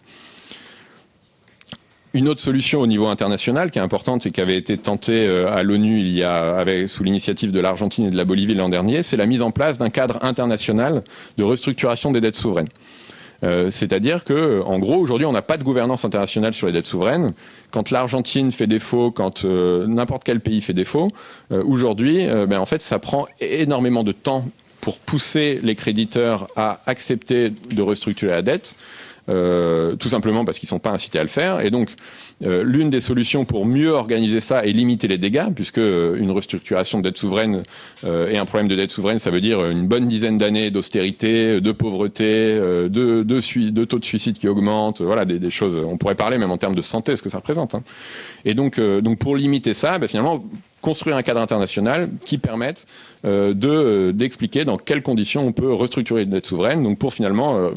Une autre solution au niveau international qui est importante et qui avait été tentée à l'ONU sous l'initiative de l'Argentine et de la Bolivie l'an dernier, c'est la mise en place d'un cadre international de restructuration des dettes souveraines. C'est-à-dire que, en gros, aujourd'hui, on n'a pas de gouvernance internationale sur les dettes souveraines. Quand l'Argentine fait défaut, quand n'importe quel pays fait défaut, aujourd'hui, en fait, ça prend énormément de temps pour pousser les créditeurs à accepter de restructurer la dette. Tout simplement parce qu'ils ne sont pas incités à le faire. Et donc, l'une des solutions pour mieux organiser ça et limiter les dégâts, puisque une restructuration de dette souveraine et un problème de dette souveraine, ça veut dire une bonne dizaine d'années d'austérité, de pauvreté, de taux de suicide qui augmentent, des choses. On pourrait parler même en termes de santé, ce que ça représente. Hein. Et donc pour limiter ça, finalement, construire un cadre international qui permette d'expliquer dans quelles conditions on peut restructurer une dette souveraine, donc pour finalement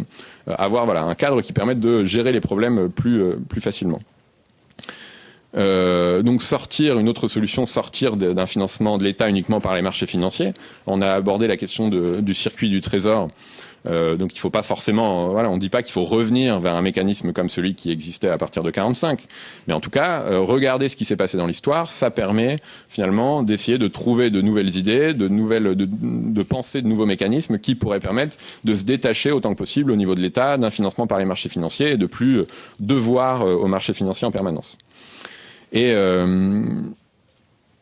avoir un cadre qui permette de gérer les problèmes plus facilement. Donc une autre solution, sortir d'un financement de l'État uniquement par les marchés financiers. On a abordé la question du circuit du Trésor Donc il faut pas forcément, voilà, on dit pas qu'il faut revenir vers un mécanisme comme celui qui existait à partir de 45, mais en tout cas, regarder ce qui s'est passé dans l'histoire, ça permet finalement d'essayer de trouver de nouvelles idées, de penser de nouveaux mécanismes qui pourraient permettre de se détacher autant que possible au niveau de l'État d'un financement par les marchés financiers et de plus devoir aux marchés financiers en permanence. Et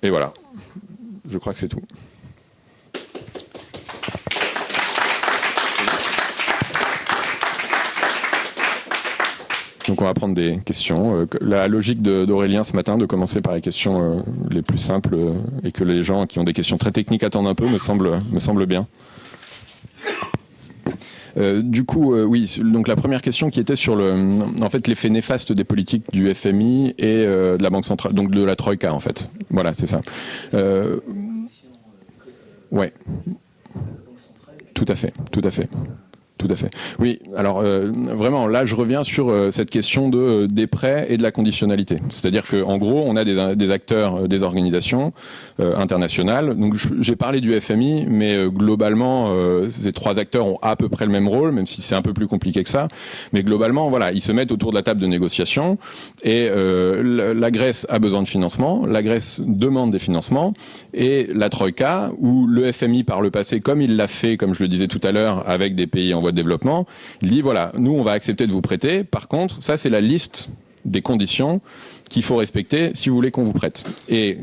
voilà, je crois que c'est tout. Donc on va prendre des questions. La logique d'Aurélien ce matin, de commencer par les questions les plus simples et que les gens qui ont des questions très techniques attendent un peu, me semble bien. Du coup, oui. Donc la première question qui était sur l'effet néfaste des politiques du FMI et de la Banque centrale, donc de la Troïka en fait. Voilà, c'est ça. Ouais. Tout à fait. Tout à fait. Oui, alors vraiment, là, je reviens sur cette question des prêts et de la conditionnalité. C'est-à-dire qu'en gros, on a des acteurs, des organisations internationales. Donc, j'ai parlé du FMI, mais globalement, ces trois acteurs ont à peu près le même rôle, même si c'est un peu plus compliqué que ça. Mais globalement, voilà, ils se mettent autour de la table de négociation et la Grèce a besoin de financement, la Grèce demande des financements et la Troïka, ou le FMI par le passé, comme il l'a fait, comme je le disais tout à l'heure, avec des pays en voie de développement, il dit voilà, nous on va accepter de vous prêter, par contre ça c'est la liste des conditions qu'il faut respecter si vous voulez qu'on vous prête. Et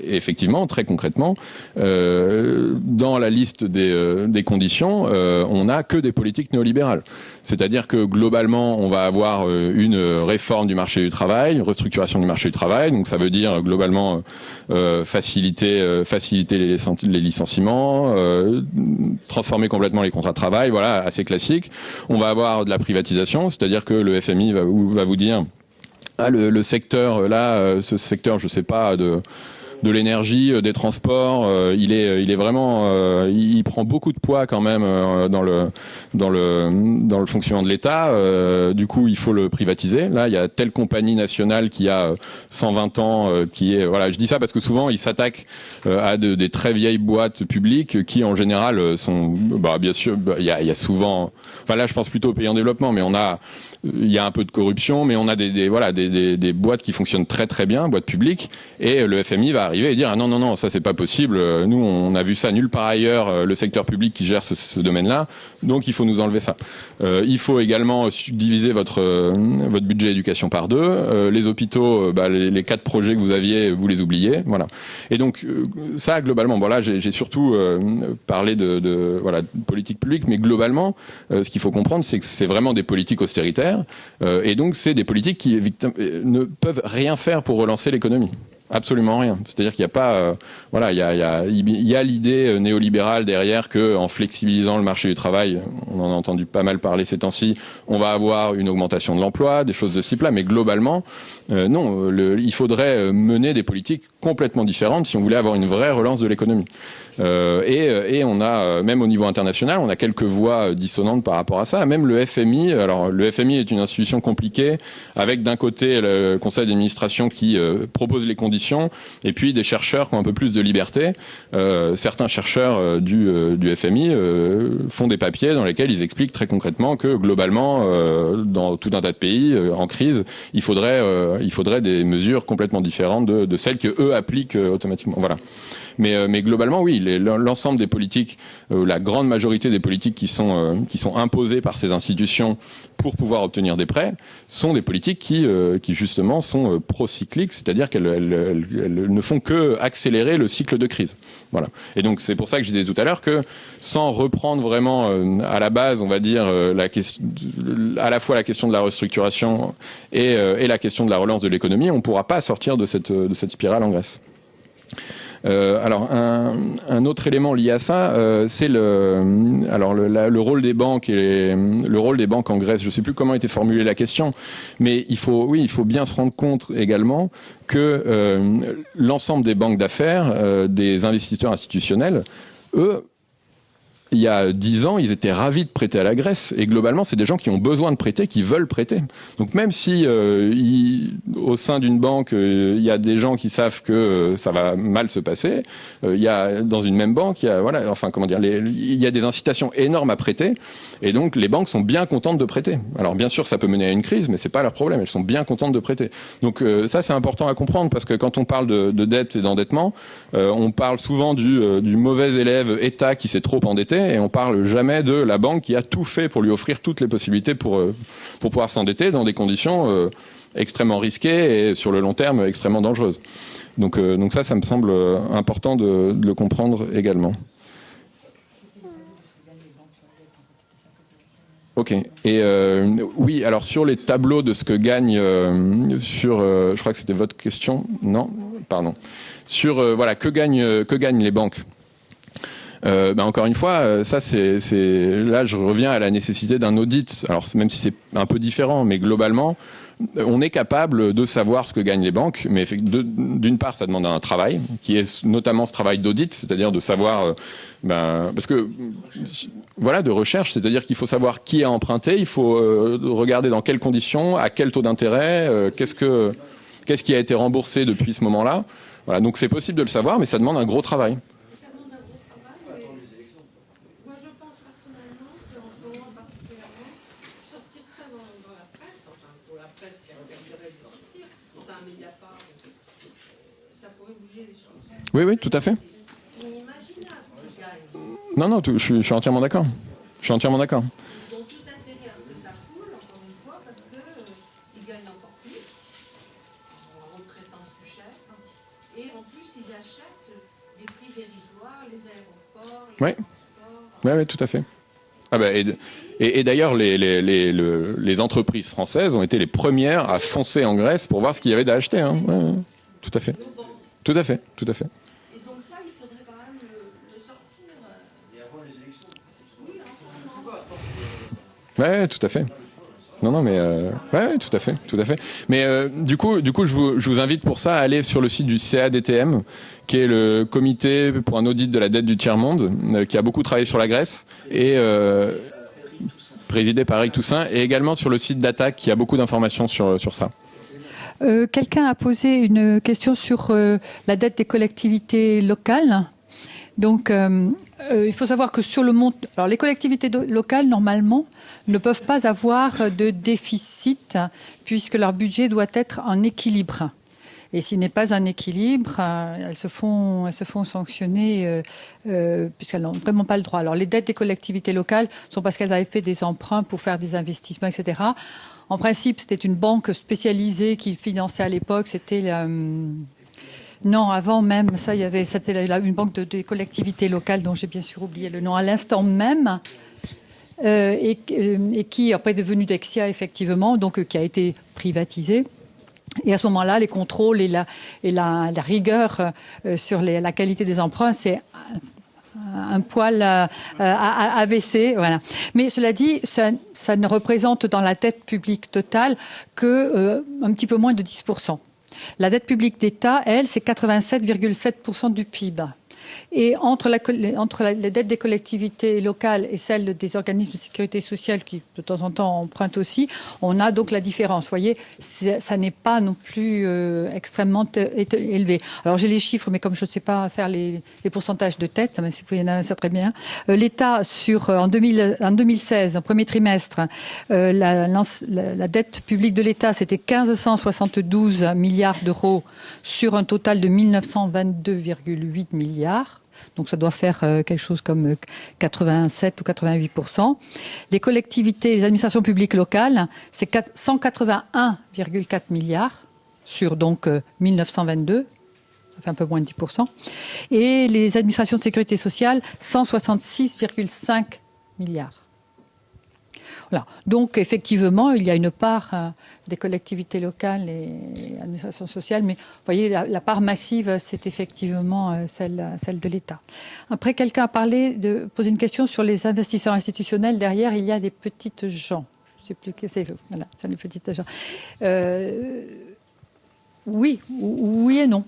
effectivement, très concrètement, dans la liste des conditions, on n'a que des politiques néolibérales. C'est-à-dire que globalement, on va avoir une réforme du marché du travail, une restructuration du marché du travail. Donc ça veut dire globalement faciliter les licenciements, transformer complètement les contrats de travail. Voilà, assez classique. On va avoir de la privatisation, c'est-à-dire que le FMI va vous dire le secteur là, ce secteur, je sais pas, de l'énergie, des transports, il est vraiment, il prend beaucoup de poids quand même dans le fonctionnement de l'État. Du coup, il faut le privatiser. Là, il y a telle compagnie nationale qui a 120 ans, qui est, voilà, je dis ça parce que souvent ils s'attaquent à des très vieilles boîtes publiques qui en général sont, bien sûr, il y a souvent, enfin là, je pense plutôt aux pays en développement, mais il y a un peu de corruption, mais on a des boîtes qui fonctionnent très très bien, boîtes publiques, et le FMI va arriver et dire ah non, ça c'est pas possible, nous on a vu ça nulle part ailleurs, le secteur public qui gère ce domaine-là, donc il faut nous enlever ça. Il faut également diviser votre budget éducation par deux, les hôpitaux, les 4 projets que vous aviez, vous les oubliez, voilà. Et donc ça globalement, bon là j'ai surtout parlé de politique publique, mais globalement ce qu'il faut comprendre, c'est que c'est vraiment des politiques austéritaires. Et donc c'est des politiques qui ne peuvent rien faire pour relancer l'économie. Absolument rien. C'est-à-dire qu'il n'y a pas, il y a l'idée néolibérale derrière que, en flexibilisant le marché du travail, on en a entendu pas mal parler ces temps-ci, on va avoir une augmentation de l'emploi, des choses de ce type-là. Mais globalement, non, il faudrait mener des politiques complètement différentes si on voulait avoir une vraie relance de l'économie. Et on a, même au niveau international, on a quelques voix dissonantes par rapport à ça. Même le FMI, alors le FMI est une institution compliquée, avec d'un côté le conseil d'administration qui propose les conditions, et puis des chercheurs qui ont un peu plus de liberté. Certains chercheurs du FMI font des papiers dans lesquels ils expliquent très concrètement que globalement, dans tout un tas de pays en crise, il faudrait des mesures complètement différentes de celles que eux appliquent automatiquement. Voilà. Mais globalement, oui, l'ensemble des politiques, la grande majorité des politiques qui sont imposées par ces institutions pour pouvoir obtenir des prêts, sont des politiques qui justement sont procycliques, c'est-à-dire qu'elles ne font que accélérer le cycle de crise. Voilà. Et donc c'est pour ça que je disais tout à l'heure que, sans reprendre vraiment à la base, on va dire à la fois la question de la restructuration et la question de la relance de l'économie, on ne pourra pas sortir de cette spirale en Grèce. Alors un autre élément lié à ça, c'est le rôle des banques et le rôle des banques en Grèce. Je ne sais plus comment était formulée la question, mais il faut bien se rendre compte également que l'ensemble des banques d'affaires, des investisseurs institutionnels, eux, il y a 10 ans, ils étaient ravis de prêter à la Grèce. Et globalement, c'est des gens qui ont besoin de prêter, qui veulent prêter. Donc même si au sein d'une banque, il y a des gens qui savent que ça va mal se passer, il y a dans une même banque, il y a des incitations énormes à prêter. Et donc les banques sont bien contentes de prêter. Alors bien sûr, ça peut mener à une crise, mais c'est pas leur problème. Elles sont bien contentes de prêter. Donc ça, c'est important à comprendre parce que quand on parle de dette et d'endettement, on parle souvent du mauvais élève État qui s'est trop endetté. Et on parle jamais de la banque qui a tout fait pour lui offrir toutes les possibilités pour pouvoir s'endetter dans des conditions extrêmement risquées et sur le long terme extrêmement dangereuses. Donc ça me semble important de le comprendre également. Ok. Et oui, alors sur les tableaux de ce que gagne je crois que c'était votre question. Non, pardon. Sur que gagnent les banques. Encore une fois, ça là je reviens à la nécessité d'un audit. Alors même si c'est un peu différent, mais globalement, on est capable de savoir ce que gagnent les banques. Mais d'une part, ça demande un travail, qui est notamment ce travail d'audit, c'est-à-dire de savoir, parce que de recherche, c'est-à-dire qu'il faut savoir qui a emprunté, il faut regarder dans quelles conditions, à quel taux d'intérêt, qu'est-ce qui a été remboursé depuis ce moment-là. Voilà, donc c'est possible de le savoir, mais ça demande un gros travail. Oui, tout à fait. Non, je suis entièrement d'accord. Je suis entièrement d'accord.
Ils ont tout intérêt à ce que ça coule, encore une fois, parce qu'ils gagnent encore plus, en retraitant plus cher. Et en plus, ils achètent des prix dérisoires, les aéroports, les transports.
Oui, tout à fait. Et d'ailleurs, les entreprises françaises ont été les premières à foncer en Grèce pour voir ce qu'il y avait à acheter. Hein. Ouais, tout à fait. Tout à fait.
Et donc ça, il faudrait quand même le sortir. Et avant les élections. Oui,
ouais, tout à fait. Non, mais tout à fait. Mais du coup, je vous invite pour ça à aller sur le site du CADTM, qui est le comité pour un audit de la dette du tiers-monde, qui a beaucoup travaillé sur la Grèce et présidé par Eric Toussaint, et également sur le site d'Attaque, qui a beaucoup d'informations sur ça.
Quelqu'un a posé une question sur la dette des collectivités locales. Donc, il faut savoir que sur le montant... Alors, les collectivités locales, normalement, ne peuvent pas avoir de déficit puisque leur budget doit être en équilibre. Et s'il n'est pas un équilibre, elles se font sanctionner puisqu'elles n'ont vraiment pas le droit. Alors, les dettes des collectivités locales sont parce qu'elles avaient fait des emprunts pour faire des investissements, etc. En principe, c'était une banque spécialisée qui finançait à l'époque. C'était non, avant même, c'était une banque des collectivités locales dont j'ai bien sûr oublié le nom à l'instant même, et qui après est devenue Dexia effectivement, donc qui a été privatisée. Et à ce moment-là, les contrôles et la rigueur sur la qualité des emprunts, c'est un poil à baisser. Voilà. Mais cela dit, ça ne représente dans la dette publique totale que un petit peu moins de 10%. La dette publique d'État, elle, c'est 87,7% du PIB. Et entre la dette des collectivités locales et celle des organismes de sécurité sociale qui, de temps en temps, empruntent aussi, on a donc la différence. Vous voyez, ça n'est pas non plus extrêmement élevé. Alors, j'ai les chiffres, mais comme je ne sais pas faire les pourcentages de dette, mais si vous voyez, ça très bien. L'État, en 2016, en premier trimestre, la dette publique de l'État, c'était 1572 milliards d'euros sur un total de 1922,8 milliards. Donc ça doit faire quelque chose comme 87 ou 88%. Les collectivités, les administrations publiques locales, c'est 181,4 milliards sur donc 1922, ça fait un peu moins de 10%. Et les administrations de sécurité sociale, 166,5 milliards. Voilà. Donc, effectivement, il y a une part des collectivités locales et administrations sociales, mais vous voyez, la part massive, c'est effectivement celle de l'État. Après, quelqu'un a posé une question sur les investisseurs institutionnels. Derrière, il y a des petites gens. Je ne sais plus que c'est. Voilà, c'est les petites gens. Oui et non.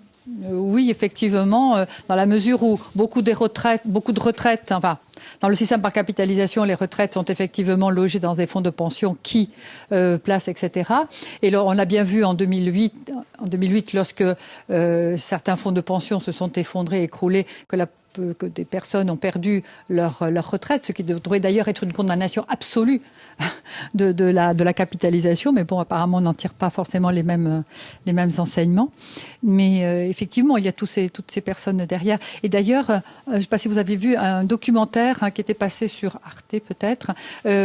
Oui, effectivement, dans la mesure où beaucoup de retraites, enfin, dans le système par capitalisation, les retraites sont effectivement logées dans des fonds de pension qui placent, etc. Et là, on a bien vu en 2008 lorsque certains fonds de pension se sont effondrés, écroulés, que des personnes ont perdu leur retraite, ce qui devrait d'ailleurs être une condamnation absolue de la capitalisation. Mais bon, apparemment, on n'en tire pas forcément les mêmes enseignements. Mais effectivement, il y a toutes ces personnes derrière. Et d'ailleurs, je ne sais pas si vous avez vu un documentaire qui était passé sur Arte, peut-être,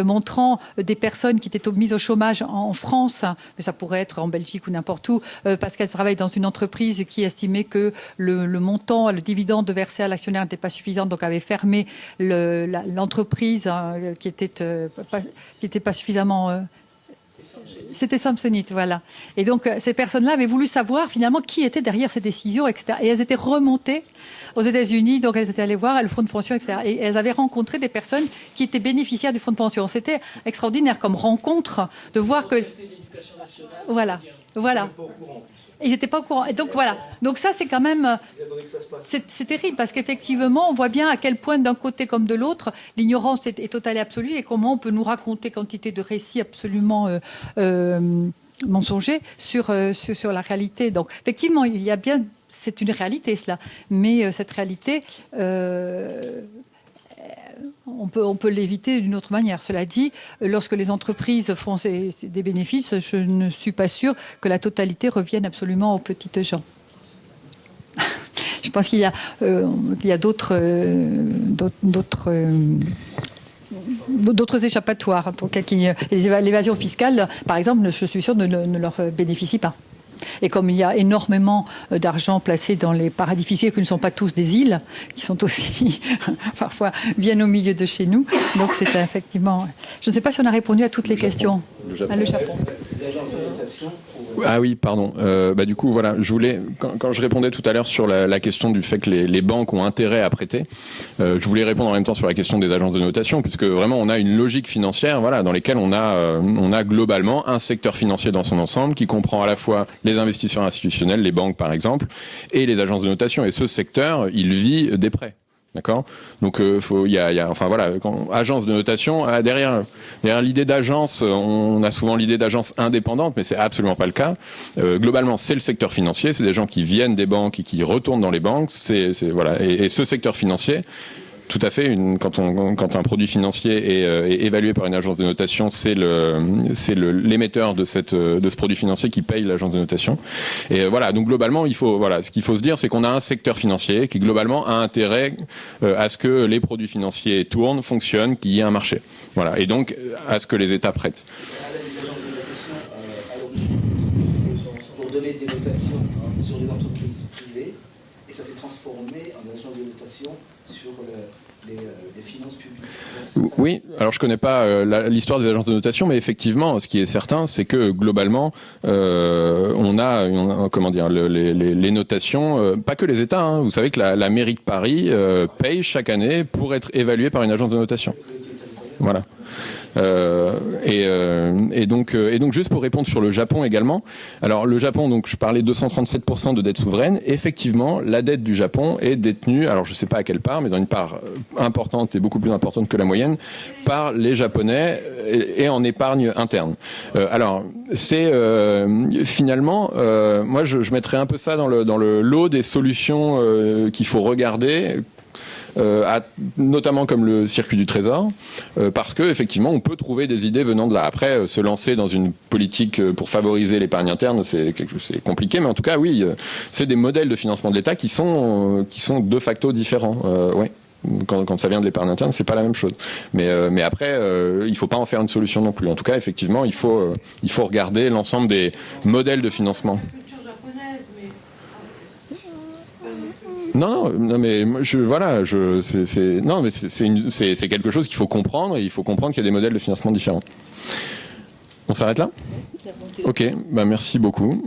montrant des personnes qui étaient mises au chômage en France, mais ça pourrait être en Belgique ou n'importe où, parce qu'elles travaillent dans une entreprise qui estimait que le montant, le dividende versé à l'actionnaire n'était pas suffisant, donc avait fermé l'entreprise qui était pas suffisamment... C'était Samsonite, voilà. Et donc, ces personnes-là avaient voulu savoir, finalement, qui était derrière ces décisions, etc. Et elles étaient remontées aux États-Unis, donc elles étaient allées voir le fonds de pension, etc. Et elles avaient rencontré des personnes qui étaient bénéficiaires du fonds de pension. C'était extraordinaire comme rencontre de voir que... Voilà. Ils n'étaient pas au courant. Et donc voilà. Donc ça, c'est quand même... C'est terrible parce qu'effectivement, on voit bien à quel point, d'un côté comme de l'autre, l'ignorance est totale et absolue, et comment on peut nous raconter quantité de récits absolument mensongers sur la réalité. Donc effectivement, il y a bien... C'est une réalité, cela. Mais cette réalité... On peut l'éviter d'une autre manière. Cela dit, lorsque les entreprises font des bénéfices, je ne suis pas sûre que la totalité revienne absolument aux petites gens. Je pense qu'il y a d'autres échappatoires. En tout cas, l'évasion fiscale, par exemple, je suis sûre, ne leur bénéficie pas. Et comme il y a énormément d'argent placé dans les paradis fiscaux, qui ne sont pas tous des îles, qui sont aussi parfois bien au milieu de chez nous. Donc c'est effectivement... Je ne sais pas si on a répondu à toutes les questions. Le Japon.
Ah oui, pardon. Du coup, voilà, je voulais, quand je répondais tout à l'heure sur la question du fait que les banques ont intérêt à prêter, je voulais répondre en même temps sur la question des agences de notation, puisque vraiment on a une logique financière, voilà, dans lesquelles on a globalement un secteur financier dans son ensemble qui comprend à la fois les investisseurs institutionnels, les banques par exemple, et les agences de notation. Et ce secteur, il vit des prêts. D'accord. Donc enfin voilà, agence de notation, derrière l'idée d'agence, on a souvent l'idée d'agence indépendante, mais c'est absolument pas le cas. Globalement, c'est le secteur financier, c'est des gens qui viennent des banques et qui retournent dans les banques. Voilà, et ce secteur financier. Tout à fait. Quand un produit financier est évalué par une agence de notation, c'est l'émetteur de ce produit financier qui paye l'agence de notation. Et voilà. Donc globalement, ce qu'il faut se dire, c'est qu'on a un secteur financier qui globalement a intérêt à ce que les produits financiers tournent, fonctionnent, qu'il y ait un marché. Voilà. Et donc à ce que les États prêtent.
Les agences de notation, pour donner des notations sur les entreprises privées, et ça s'est transformé en agence de notation sur les finances publiques.
Oui, alors je connais pas l'histoire des agences de notation, mais effectivement, ce qui est certain, c'est que globalement, on a les notations, pas que les États. Hein, vous savez que la mairie de Paris paye chaque année pour être évaluée par une agence de notation. Voilà. Et donc juste pour répondre sur le Japon également. Alors le Japon, donc je parlais 237% de dette souveraine. Effectivement, la dette du Japon est détenue, alors je sais pas à quelle part, mais dans une part importante et beaucoup plus importante que la moyenne, par les Japonais et en épargne interne. Alors c'est finalement, moi je mettrais un peu ça dans le lot des solutions qu'il faut regarder. Notamment comme le circuit du trésor, parce que effectivement on peut trouver des idées venant de là. Après, se lancer dans une politique pour favoriser l'épargne interne, c'est compliqué, mais en tout cas oui, c'est des modèles de financement de l'État qui sont de facto différents. Ouais. Quand ça vient de l'épargne interne, c'est pas la même chose. Mais après, il faut pas en faire une solution non plus. En tout cas, effectivement, il faut regarder l'ensemble des modèles de financement. Non, mais c'est quelque chose qu'il faut comprendre, et il faut comprendre qu'il y a des modèles de financement différents. On s'arrête là ? Ok, merci beaucoup.